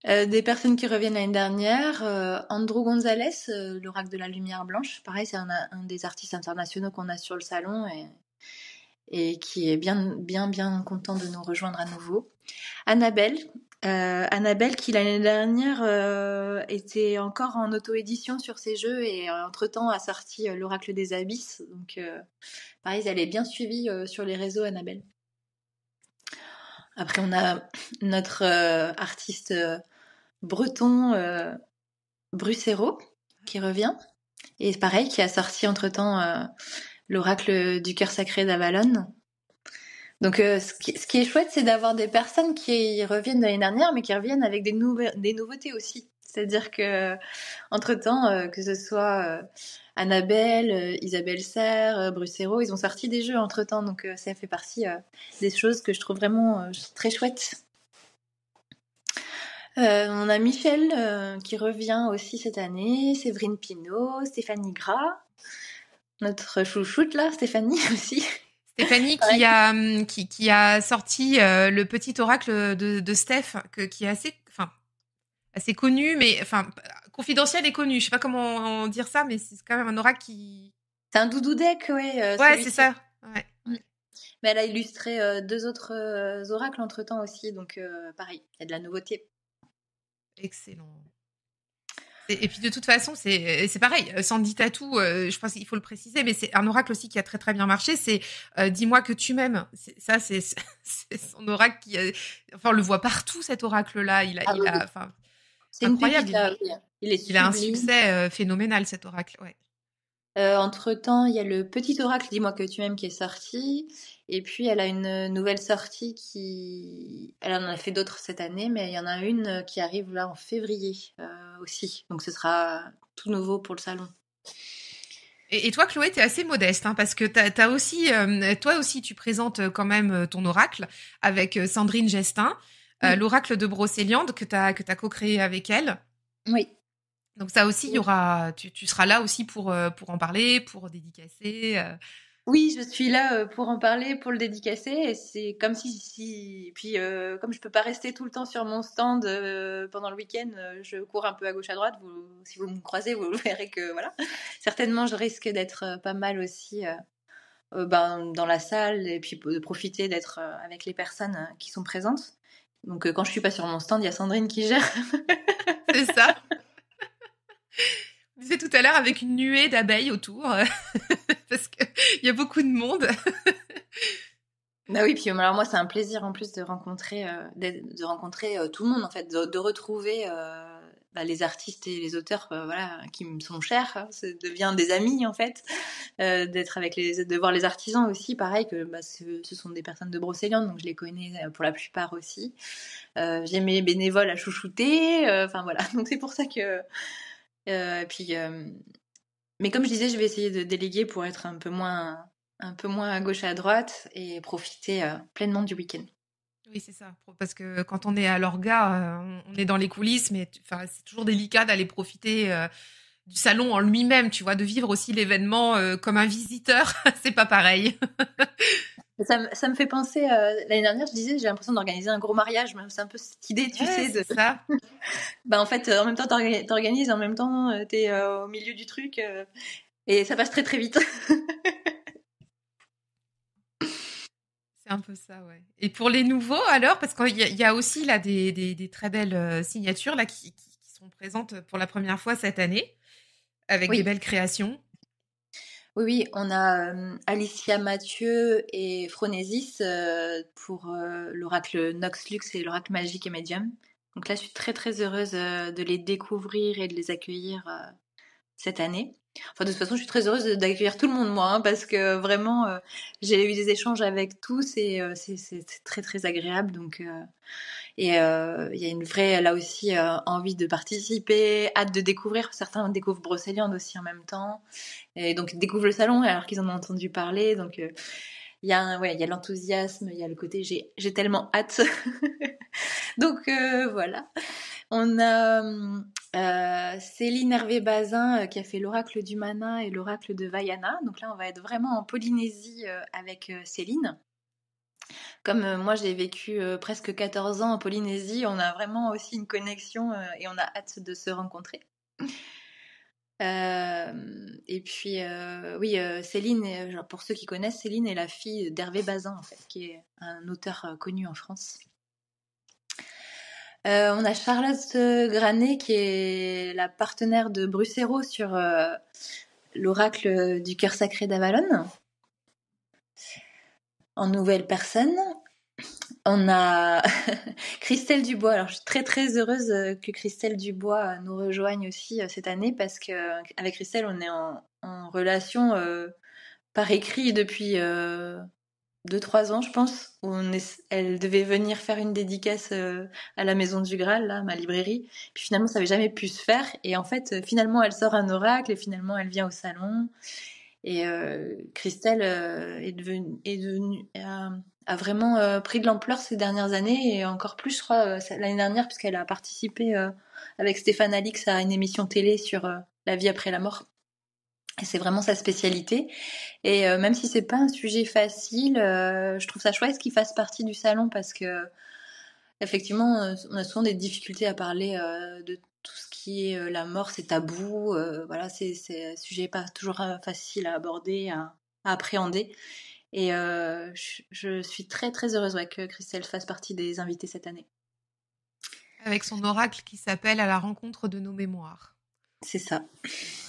Des personnes qui reviennent l'année dernière, Andrew Gonzalez, l'oracle de la lumière blanche. Pareil, c'est un des artistes internationaux qu'on a sur le salon et qui est bien content de nous rejoindre à nouveau. Annabelle, Annabelle qui l'année dernière était encore en auto-édition sur ses jeux et entre-temps a sorti l'oracle des abysses. Donc pareil, elle est bien suivie sur les réseaux, Annabelle. Après, on a notre artiste breton Brucero qui revient. Et pareil, qui a sorti entre-temps l'oracle du cœur sacré d'Avalon. Donc ce qui est chouette, c'est d'avoir des personnes qui reviennent de l'année dernière, mais qui reviennent avec des nouveautés aussi. C'est-à-dire que entre-temps, que ce soit Annabelle, Isabelle Serre, Brucero, ils ont sorti des jeux entre-temps. Donc ça fait partie des choses que je trouve vraiment très chouettes. On a Michel qui revient aussi cette année, Séverine Pinault, Stéphanie Gras, notre chouchoute là, Stéphanie aussi. Stéphanie Pareil. qui a sorti le petit oracle de Steph, qui est assez connu, mais confidentiel et connu. Je sais pas comment dire ça, mais c'est quand même un oracle qui. C'est un doudou deck, ouais, Ouais, c'est celui-ci. ça. Ouais. Mm. Mais elle a illustré deux autres oracles entre-temps aussi, donc pareil, il y a de la nouveauté. Excellent. Et puis de toute façon, c'est pareil. Sandy Tatou, je pense qu'il faut le préciser, mais c'est un oracle aussi qui a très très bien marché. C'est dis-moi que tu m'aimes. C'est son oracle qui, enfin, on le voit partout cet oracle-là. Ah oui, oui. Enfin, C'est une incroyable. pépite là, oui. Il est Il a un sublime. succès phénoménal cet oracle. Ouais. Entre-temps, il y a le petit oracle Dis-moi que tu m'aimes qui est sorti. Et puis, elle a une nouvelle sortie qui... Elle en a fait d'autres cette année, mais il y en a une qui arrive là en février aussi. Donc, ce sera tout nouveau pour le salon. Et toi, Chloé, t'es assez modeste, hein, parce que t'as aussi, toi aussi, tu présentes quand même ton oracle avec Sandrine Gestin, Oui, l'oracle de Brocéliande que t'as co-créé avec elle. oui. Donc ça aussi, il y aura, tu seras là aussi pour en parler, pour dédicacer. Oui, je suis là pour en parler, pour le dédicacer. Et c'est comme si... Puis, comme je peux pas rester tout le temps sur mon stand pendant le week-end, je cours un peu à gauche à droite. Si vous me croisez, vous verrez que voilà. Certainement, je risque d'être pas mal aussi dans la salle et puis de profiter d'être avec les personnes qui sont présentes. Donc, quand je suis pas sur mon stand, il y a Sandrine qui gère. C'est ça. Je disais tout à l'heure avec une nuée d'abeilles autour, parce que il y a beaucoup de monde. Bah oui, puis alors moi c'est un plaisir en plus de rencontrer, de rencontrer tout le monde en fait, de retrouver les artistes et les auteurs voilà, qui me sont chers, hein, ça devient des amis en fait, d'être avec de voir les artisans aussi, pareil que ce sont des personnes de Brocéliande, donc je les connais pour la plupart aussi. J'ai mes bénévoles à chouchouter, enfin voilà, donc c'est pour ça que... puis, mais comme je disais, je vais essayer de déléguer pour être un peu moins à gauche à droite et profiter pleinement du week-end. Oui, c'est ça. Parce que quand on est à l'orga, on est dans les coulisses, mais c'est toujours délicat d'aller profiter du salon en lui-même, tu vois, de vivre aussi l'événement comme un visiteur. C'est pas pareil. Ça me fait penser, l'année dernière, je disais, j'ai l'impression d'organiser un gros mariage. C'est un peu cette idée, tu Ouais, sais, c'est ça. en fait, en même temps, t'organises, en même temps, t'es au milieu du truc, et ça passe très très vite. C'est un peu ça, ouais. Et pour les nouveaux, alors, parce qu'il y a aussi là des très belles signatures là qui sont présentes pour la première fois cette année, avec des Oui, belles créations. oui, oui, on a Alicia Mathieu et Phronésis pour l'oracle Nox Lux et l'oracle magique et médium. Donc là, je suis très très heureuse de les découvrir et de les accueillir cette année. Enfin, de toute façon, je suis très heureuse d'accueillir tout le monde, moi, hein, parce que vraiment, j'ai eu des échanges avec tous et c'est très très agréable. Donc, et il y a une vraie, là aussi, envie de participer, hâte de découvrir. Certains découvrent Brocéliande aussi en même temps. Et donc, ils découvrent le salon alors qu'ils en ont entendu parler. Donc, ouais, il y a l'enthousiasme, il y a le côté j'ai tellement hâte. Donc, voilà. On a Céline Hervé-Bazin qui a fait l'oracle du Mana et l'oracle de Vaiana. Donc là, on va être vraiment en Polynésie avec Céline. Comme moi, j'ai vécu presque 14 ans en Polynésie, on a vraiment aussi une connexion et on a hâte de se rencontrer. Et puis, oui, Céline, genre, pour ceux qui connaissent, Céline est la fille d'Hervé Bazin, en fait, qui est un auteur connu en France. On a Charlotte Granet, qui est la partenaire de Brucero sur l'oracle du cœur sacré d'Avalon, en nouvelle personne. On a Christelle Dubois. Alors, je suis très très heureuse que Christelle Dubois nous rejoigne aussi cette année parce que avec Christelle, on est en relation par écrit depuis 2-3 ans, je pense. Elle devait venir faire une dédicace à la Maison du Graal, là, ma librairie. Puis finalement, ça n'avait jamais pu se faire. Et en fait, finalement, elle sort un oracle et finalement, elle vient au salon. Et Christelle a vraiment pris de l'ampleur ces dernières années et encore plus, je crois, l'année dernière, puisqu'elle a participé avec Stéphane Alix à une émission télé sur la vie après la mort. Et c'est vraiment sa spécialité. Et même si c'est pas un sujet facile, je trouve ça chouette qu'il fasse partie du salon parce que effectivement, on a souvent des difficultés à parler de tout ce qui est la mort, c'est tabou. Voilà, c'est un sujet pas toujours facile à aborder, à appréhender. Et je suis très très heureuse que Christelle fasse partie des invités cette année. Avec son oracle qui s'appelle À la rencontre de nos mémoires. C'est ça.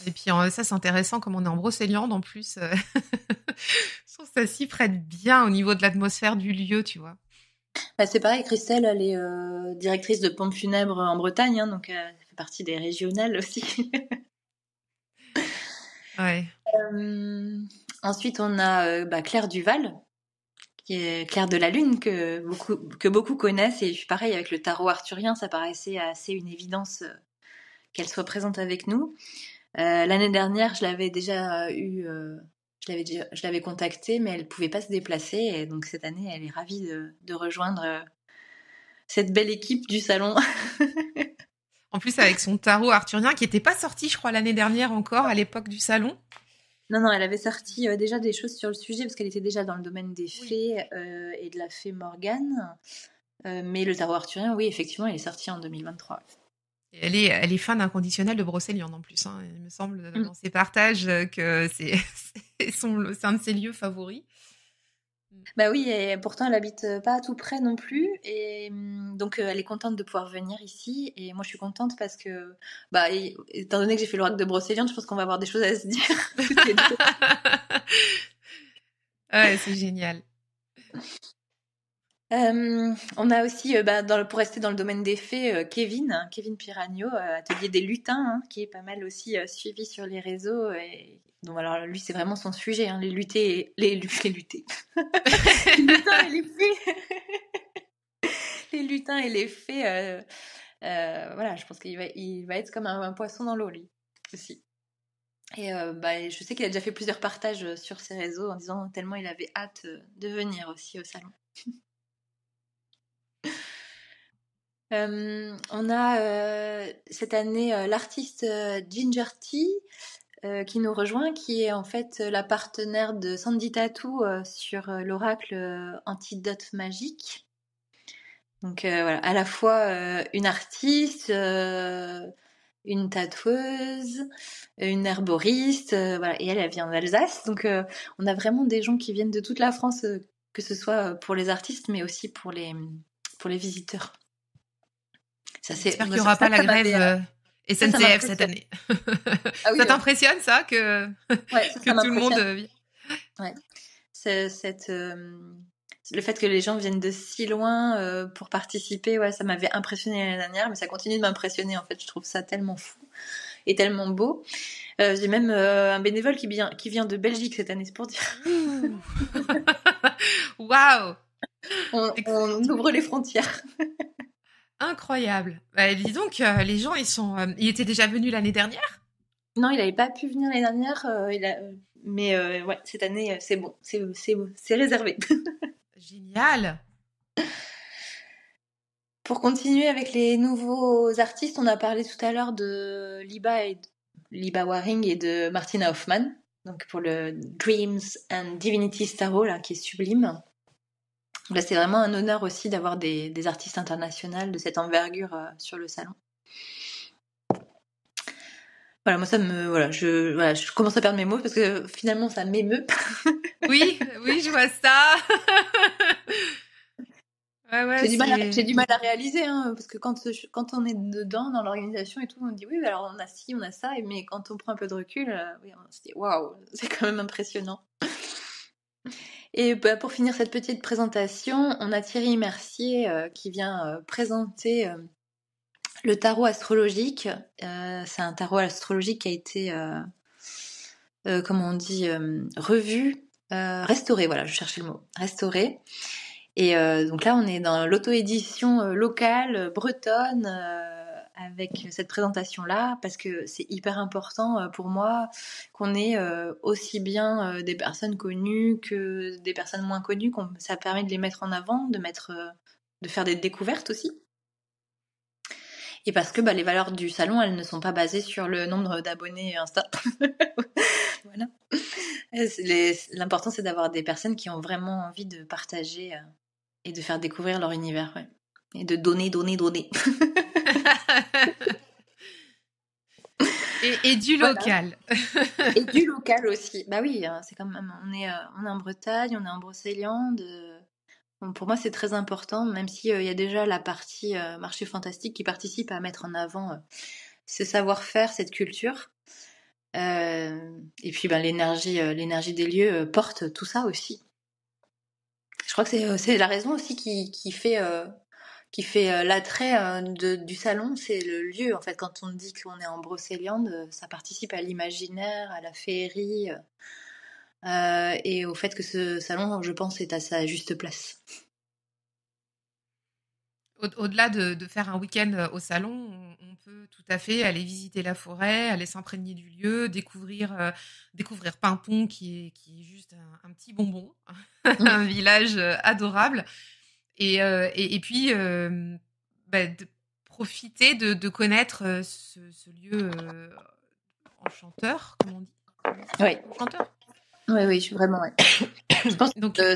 Et puis ça, c'est intéressant comme on est en Brocéliande en plus. Je trouve que ça s'y prête bien au niveau de l'atmosphère du lieu, tu vois. Bah, c'est pareil, Christelle, elle est directrice de pompes funèbres en Bretagne, hein, donc elle fait partie des régionales aussi. Ouais. Ensuite, on a Claire Duval, qui est Claire de la Lune, que beaucoup connaissent. Et pareil, avec le tarot arthurien, ça paraissait assez une évidence qu'elle soit présente avec nous. L'année dernière, je l'avais déjà je l'avais contactée, mais elle pouvait pas se déplacer. Et donc cette année, elle est ravie de rejoindre cette belle équipe du salon. En plus, avec son tarot arthurien qui n'était pas sorti, je crois, l'année dernière encore, à l'époque du salon. Non, non, elle avait sorti déjà des choses sur le sujet parce qu'elle était déjà dans le domaine des Oui. fées et de la fée Morgane. Mais le tarot arthurien, oui, effectivement, il est sorti en 2023. Et elle est fan inconditionnelle de Brocéliande en plus. Hein. Il me semble Mm. dans ses partages que c'est un de ses lieux favoris. Bah oui, et pourtant elle habite pas tout près non plus, et donc elle est contente de pouvoir venir ici, et moi je suis contente parce que, étant donné que j'ai fait l'oracle de Brocéliande, je pense qu'on va avoir des choses à se dire toutes les deux. Ouais, c'est génial. On a aussi, pour rester dans le domaine des fées, Kevin Piragno, Atelier des Lutins, hein, qui est pas mal aussi suivi sur les réseaux. Et donc alors lui, c'est vraiment son sujet, hein, les lutés, les lutés, les lutins et les fées, les lutins et les fées. Voilà, je pense il va être comme un poisson dans l'eau, lui aussi. Et je sais qu'il a déjà fait plusieurs partages sur ses réseaux en disant tellement il avait hâte de venir aussi au salon. On a cette année l'artiste Ginger Tea qui nous rejoint, qui est en fait la partenaire de Sandy Tattoo sur l'oracle Antidote Magique. Donc voilà, à la fois une artiste, une tatoueuse, une herboriste, voilà. Et elle vient d'Alsace, donc on a vraiment des gens qui viennent de toute la France, que ce soit pour les artistes, mais aussi pour les visiteurs. J'espère qu'il n'y aura pas la grève SNCF cette année. Ah oui, ça t'impressionne, ça, que, ouais, ça tout le monde vient? Ouais. Le fait que les gens viennent de si loin pour participer, ouais, ça m'avait impressionné l'année dernière, mais ça continue de m'impressionner, en fait. Je trouve ça tellement fou et tellement beau. J'ai même un bénévole qui vient de Belgique cette année, c'est pour dire. Waouh! On ouvre les frontières. Incroyable. Bah, dis donc, les gens, ils étaient déjà venus l'année dernière? Non, il n'avait pas pu venir l'année dernière, mais ouais, cette année, c'est bon, c'est réservé. Génial. Pour continuer avec les nouveaux artistes, on a parlé tout à l'heure de Liba Waring et de Martina Hoffman, donc pour le Dreams and Divinities Tarot, là, qui est sublime. Là, c'est vraiment un honneur aussi d'avoir des artistes internationaux de cette envergure sur le salon. Voilà, moi je commence à perdre mes mots parce que finalement ça m'émeut. Oui, je vois ça. Ouais, j'ai du mal à réaliser, hein, parce que quand on est dedans dans l'organisation et tout, on dit oui, alors on a ci, on a ça, mais quand on prend un peu de recul, oui, on se dit waouh, c'est quand même impressionnant. Et bah, pour finir cette petite présentation, on a Thierry Mercier qui vient présenter le tarot astrologique. C'est un tarot astrologique qui a été, comment on dit, revu, restauré, voilà, je cherchais le mot, restauré. Et donc là, on est dans l'auto-édition locale, bretonne, avec cette présentation-là, parce que c'est hyper important pour moi qu'on ait aussi bien des personnes connues que des personnes moins connues. Ça permet de les mettre en avant, de faire des découvertes aussi. Et parce que les valeurs du salon, elles ne sont pas basées sur le nombre d'abonnés Insta. Voilà. L'important, c'est d'avoir des personnes qui ont vraiment envie de partager et de faire découvrir leur univers, ouais. Et de donner. et du local. Et du local aussi. Bah oui, c'est quand même. On est en Bretagne, on est en Brocéliande. Bon, pour moi, c'est très important, même s'il y a déjà la partie marché fantastique qui participe à mettre en avant ce savoir-faire, cette culture. Et puis l'énergie des lieux porte tout ça aussi. Je crois que c'est la raison aussi qui fait l'attrait du salon, c'est le lieu. En fait, quand on dit qu'on est en Brocéliande, ça participe à l'imaginaire, à la féerie, et au fait que ce salon, je pense, est à sa juste place. Au-delà de faire un week-end au salon, on peut tout à fait aller visiter la forêt, aller s'imprégner du lieu, découvrir Pimpon qui est juste un petit bonbon, un village adorable, et puis de profiter de connaître ce lieu enchanteur, comme on dit. Oui. Enchanteur. Oui, je suis vraiment. Ouais. Je pense que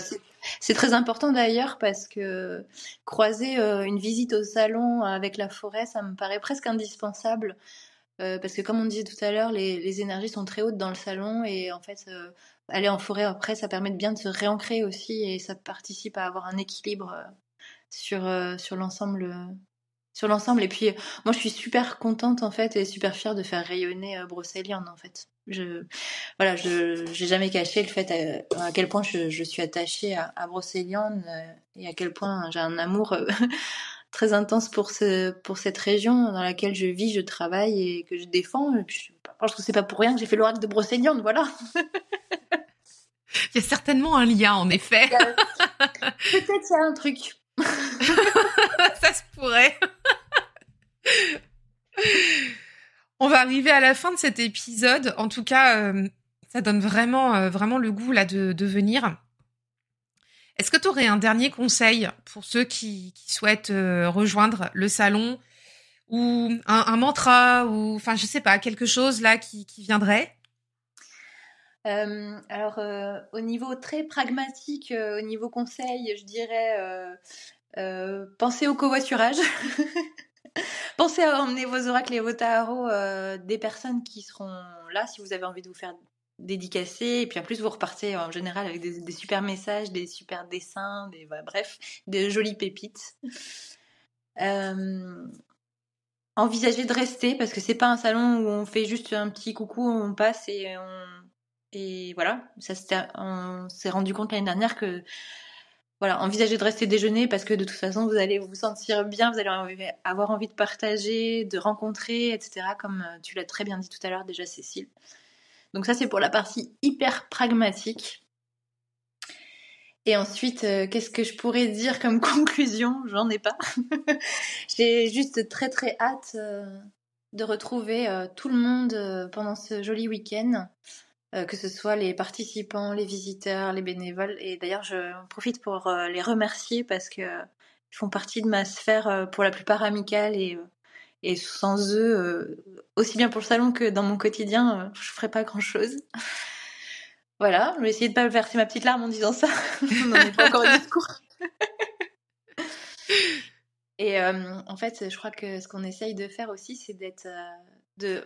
c'est très important d'ailleurs parce que croiser une visite au salon avec la forêt, ça me paraît presque indispensable. Parce que comme on disait tout à l'heure, les énergies sont très hautes dans le salon et en fait, aller en forêt après, ça permet de bien de se réancrer aussi et ça participe à avoir un équilibre sur l'ensemble. Sur l'ensemble. Et puis, moi, je suis super contente en fait et super fière de faire rayonner Brocéliande en fait. J'ai jamais caché le fait à quel point je suis attachée à Brocéliande et à quel point j'ai un amour très intense pour cette région dans laquelle je vis, je travaille et que je défends. Et puis, je pense que c'est pas pour rien que j'ai fait l'oracle de Brocéliande, voilà. Il y a certainement un lien, en effet. Peut-être il y a un truc. Ça se pourrait. On va arriver à la fin de cet épisode. En tout cas, ça donne vraiment, vraiment le goût là de venir. Est-ce que tu aurais un dernier conseil pour ceux qui souhaitent rejoindre le salon, ou un mantra, ou enfin je sais pas, quelque chose là qui viendrait? Alors, au niveau très pragmatique, au niveau conseil, je dirais pensez au covoiturage. Pensez à emmener vos oracles et vos tarots des personnes qui seront là si vous avez envie de vous faire dédicacer. Et puis en plus, vous repartez en général avec des super messages, des super dessins, bref, des jolies pépites. Envisagez de rester parce que c'est pas un salon où on fait juste un petit coucou, on passe et voilà. On s'est rendu compte l'année dernière que voilà, envisagez de rester déjeuner parce que de toute façon, vous allez vous sentir bien, vous allez avoir envie de partager, de rencontrer, etc. Comme tu l'as très bien dit tout à l'heure déjà, Cécile. Donc ça, c'est pour la partie hyper pragmatique. Et ensuite, qu'est-ce que je pourrais dire comme conclusion? J'en ai pas. J'ai juste très très hâte de retrouver tout le monde pendant ce joli week-end. Que ce soit les participants, les visiteurs, les bénévoles. Et d'ailleurs, je profite pour les remercier parce que ils font partie de ma sphère pour la plupart amicale et sans eux, aussi bien pour le salon que dans mon quotidien, je ferais pas grand-chose. Voilà, je vais essayer de pas verser ma petite larme en disant ça. On n'en est pas encore au discours. Et en fait, je crois que ce qu'on essaye de faire aussi, c'est d'être...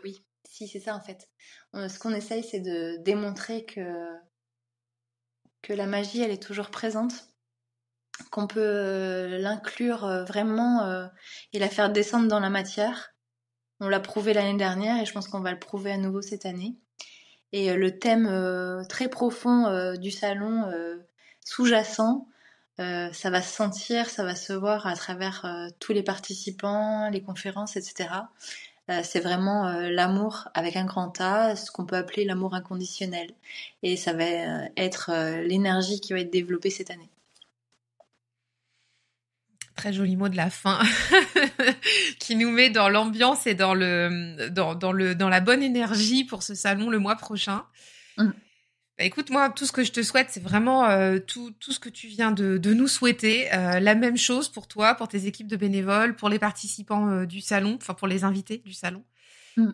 Oui, si, c'est ça en fait. Ce qu'on essaye, c'est de démontrer que la magie, elle est toujours présente, qu'on peut l'inclure vraiment et la faire descendre dans la matière. On l'a prouvé l'année dernière et je pense qu'on va le prouver à nouveau cette année. Et le thème très profond du salon, sous-jacent, ça va se sentir, ça va se voir à travers tous les participants, les conférences, etc. C'est vraiment l'amour avec un grand A, ce qu'on peut appeler l'amour inconditionnel. Et ça va être l'énergie qui va être développée cette année. Très joli mot de la fin qui nous met dans l'ambiance et dans la bonne énergie pour ce salon le mois prochain. Bah, écoute, moi, tout ce que je te souhaite, c'est vraiment tout ce que tu viens de nous souhaiter. La même chose pour toi, pour tes équipes de bénévoles, pour les participants du salon, enfin pour les invités du salon.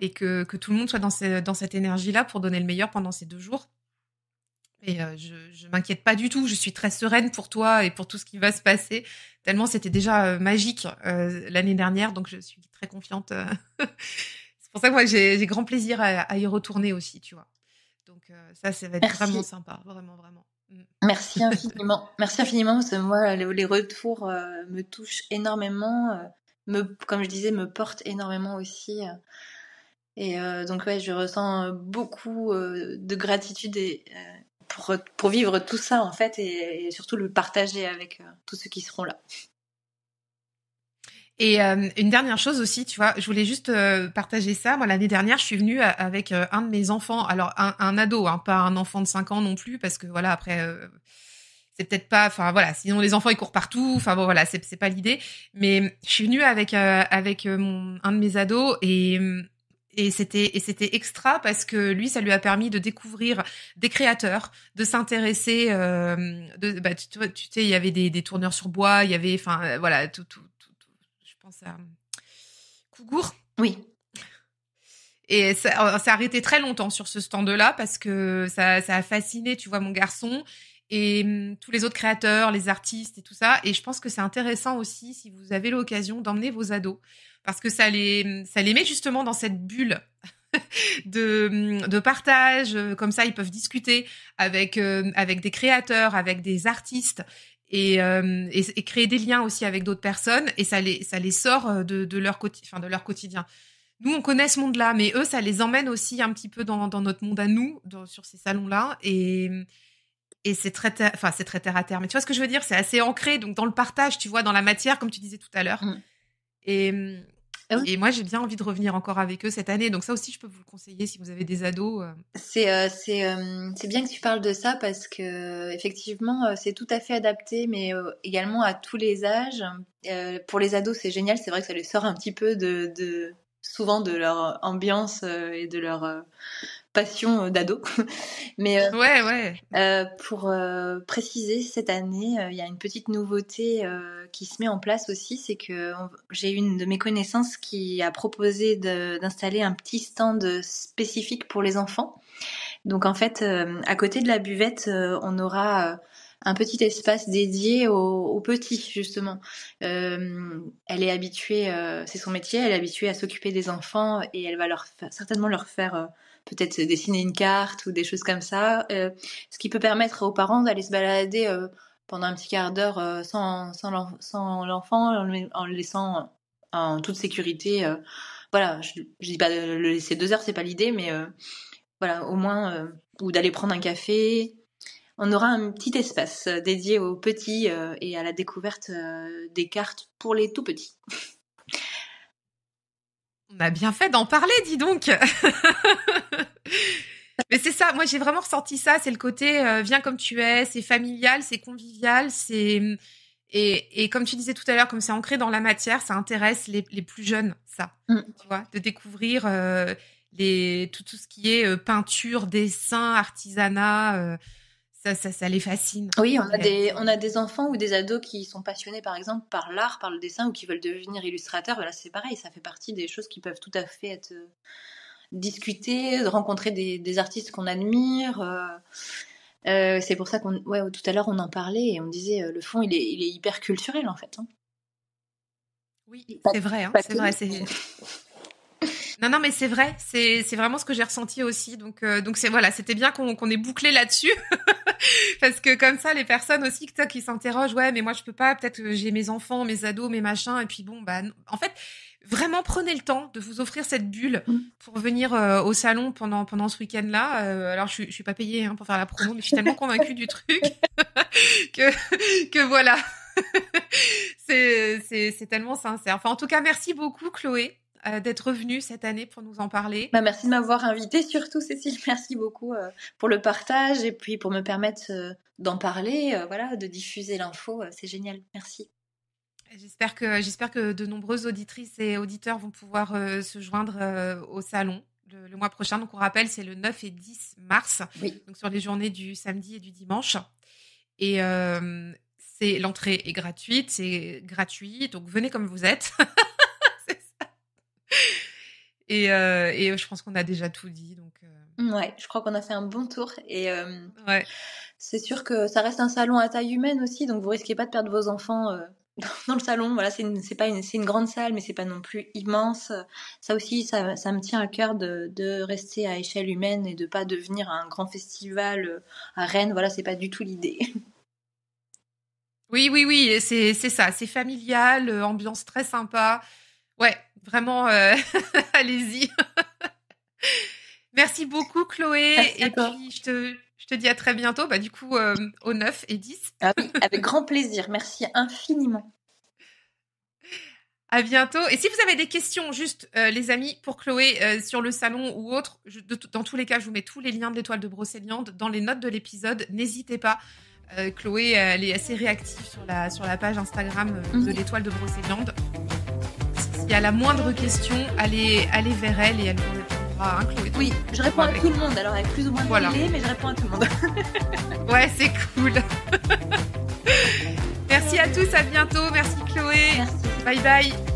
Et que tout le monde soit dans cette énergie-là pour donner le meilleur pendant ces 2 jours. Et je m'inquiète pas du tout. Je suis très sereine pour toi et pour tout ce qui va se passer. Tellement c'était déjà magique l'année dernière, donc je suis très confiante. C'est pour ça que moi, j'ai grand plaisir à y retourner aussi, tu vois. Donc ça va être vraiment sympa, vraiment, vraiment. Merci infiniment. Merci infiniment parce que moi, les retours me touchent énormément. Comme je disais, me portent énormément aussi. Et donc ouais, je ressens beaucoup de gratitude pour vivre tout ça en fait et surtout le partager avec tous ceux qui seront là. Et une dernière chose aussi, tu vois, je voulais juste partager ça. Moi, l'année dernière, je suis venue avec un de mes enfants. Alors, un ado, hein, pas un enfant de 5 ans non plus, parce que voilà, après, c'est peut-être pas... Enfin, voilà, sinon les enfants, ils courent partout. Enfin, bon, voilà, c'est pas l'idée. Mais je suis venue avec un de mes ados et c'était extra parce que lui, ça lui a permis de découvrir des créateurs, de s'intéresser. Tu sais, il y avait des tourneurs sur bois, il y avait, enfin, voilà, tout. Je pense à Cougour. Oui. Et ça s'est arrêté très longtemps sur ce stand-là parce que ça a fasciné, tu vois, mon garçon et tous les autres créateurs, les artistes et tout ça. Et je pense que c'est intéressant aussi, si vous avez l'occasion, d'emmener vos ados parce que ça les met justement dans cette bulle de partage. Comme ça, ils peuvent discuter avec des créateurs, avec des artistes. Et créer des liens aussi avec d'autres personnes et ça les sort de leur quotidien. Nous, on connaît ce monde-là, mais eux, ça les emmène aussi un petit peu dans notre monde à nous, sur ces salons-là. Et c'est très terre à terre. Mais tu vois ce que je veux dire? C'est assez ancré, donc dans le partage, tu vois, dans la matière, comme tu disais tout à l'heure. Et moi, j'ai bien envie de revenir encore avec eux cette année. Donc ça aussi, je peux vous le conseiller si vous avez des ados. C'est bien que tu parles de ça parce que effectivement, c'est tout à fait adapté, mais également à tous les âges. Pour les ados, c'est génial. C'est vrai que ça les sort un petit peu souvent de leur ambiance et de leur passion d'ado. Mais pour préciser, cette année, il y a une petite nouveauté qui se met en place aussi, c'est que j'ai une de mes connaissances qui a proposé d'installer un petit stand spécifique pour les enfants. Donc en fait, à côté de la buvette, on aura un petit espace dédié aux petits, justement. Elle est habituée, c'est son métier, elle est habituée à s'occuper des enfants et elle va certainement leur faire peut-être dessiner une carte ou des choses comme ça, ce qui peut permettre aux parents d'aller se balader pendant un petit quart d'heure sans l'enfant, en le laissant en toute sécurité. Voilà, je dis pas de le laisser 2 heures, c'est pas l'idée, mais voilà, au moins, ou d'aller prendre un café. On aura un petit espace dédié aux petits et à la découverte des cartes pour les tout petits. On a bien fait d'en parler, dis donc. Mais c'est ça, moi j'ai vraiment ressenti ça, c'est le côté viens comme tu es, c'est familial, c'est convivial, et comme tu disais tout à l'heure, comme c'est ancré dans la matière, ça intéresse les plus jeunes, ça. Tu vois, de découvrir tout ce qui est peinture, dessin, artisanat, ça les fascine. Oui, on a des enfants ou des ados qui sont passionnés par exemple par l'art, par le dessin ou qui veulent devenir illustrateurs. Voilà, c'est pareil, ça fait partie des choses qui peuvent tout à fait être discutées, de rencontrer des artistes qu'on admire. C'est pour ça tout à l'heure on en parlait et on disait le fond il est hyper culturel en fait. Hein. Oui, c'est vrai, c'est vrai. Non, mais c'est vrai, c'est vraiment ce que j'ai ressenti aussi. Donc voilà, c'était bien qu'on ait bouclé là-dessus, parce que comme ça, les personnes aussi qui s'interrogent, ouais, mais moi je peux pas, peut-être que j'ai mes enfants, mes ados, mes machins, et puis bon, bah, en fait, vraiment prenez le temps de vous offrir cette bulle pour venir au salon pendant ce week-end-là. Alors je suis pas payée pour faire la promo, mais je suis tellement convaincue du truc que voilà, c'est tellement sincère. Enfin, en tout cas, merci beaucoup, Chloé, d'être revenue cette année pour nous en parler. Merci de m'avoir invitée, surtout Cécile. Merci beaucoup pour le partage et puis pour me permettre d'en parler, voilà, de diffuser l'info. C'est génial. Merci. J'espère que de nombreuses auditrices et auditeurs vont pouvoir se joindre au salon le mois prochain. Donc on rappelle, c'est le 9 et 10 mars, oui. Donc sur les journées du samedi et du dimanche. Et l'entrée est gratuite, c'est gratuit, donc venez comme vous êtes. C'est ça. Et je pense qu'on a déjà tout dit. Donc, ouais, je crois qu'on a fait un bon tour. Et ouais. C'est sûr que ça reste un salon à taille humaine aussi, donc vous risquez pas de perdre vos enfants dans le salon. Voilà, c'est une grande salle, mais c'est pas non plus immense. Ça aussi, ça me tient à cœur de rester à échelle humaine et de pas devenir un grand festival à Rennes. Voilà, c'est pas du tout l'idée. Oui, c'est ça, c'est familial, ambiance très sympa. Ouais, vraiment, allez-y. Merci beaucoup, Chloé. Merci et puis, je te dis à très bientôt, du coup, au 9 et 10. Ah oui, avec grand plaisir. Merci infiniment. À bientôt. Et si vous avez des questions, juste, les amis, pour Chloé, sur le salon ou autre, dans tous les cas, je vous mets tous les liens de l'Étoile de Brocéliande dans les notes de l'épisode. N'hésitez pas. Chloé, elle est assez réactive sur la page Instagram de l'Étoile de Brocéliande. S'il y a la moindre question, allez vers elle et elle vous répondra. Hein, Chloé, oui, je réponds à tout le monde, alors avec plus ou moins de délai, mais je réponds à tout le monde. Ouais, c'est cool. Merci à tous, à bientôt. Merci Chloé. Merci. Bye bye.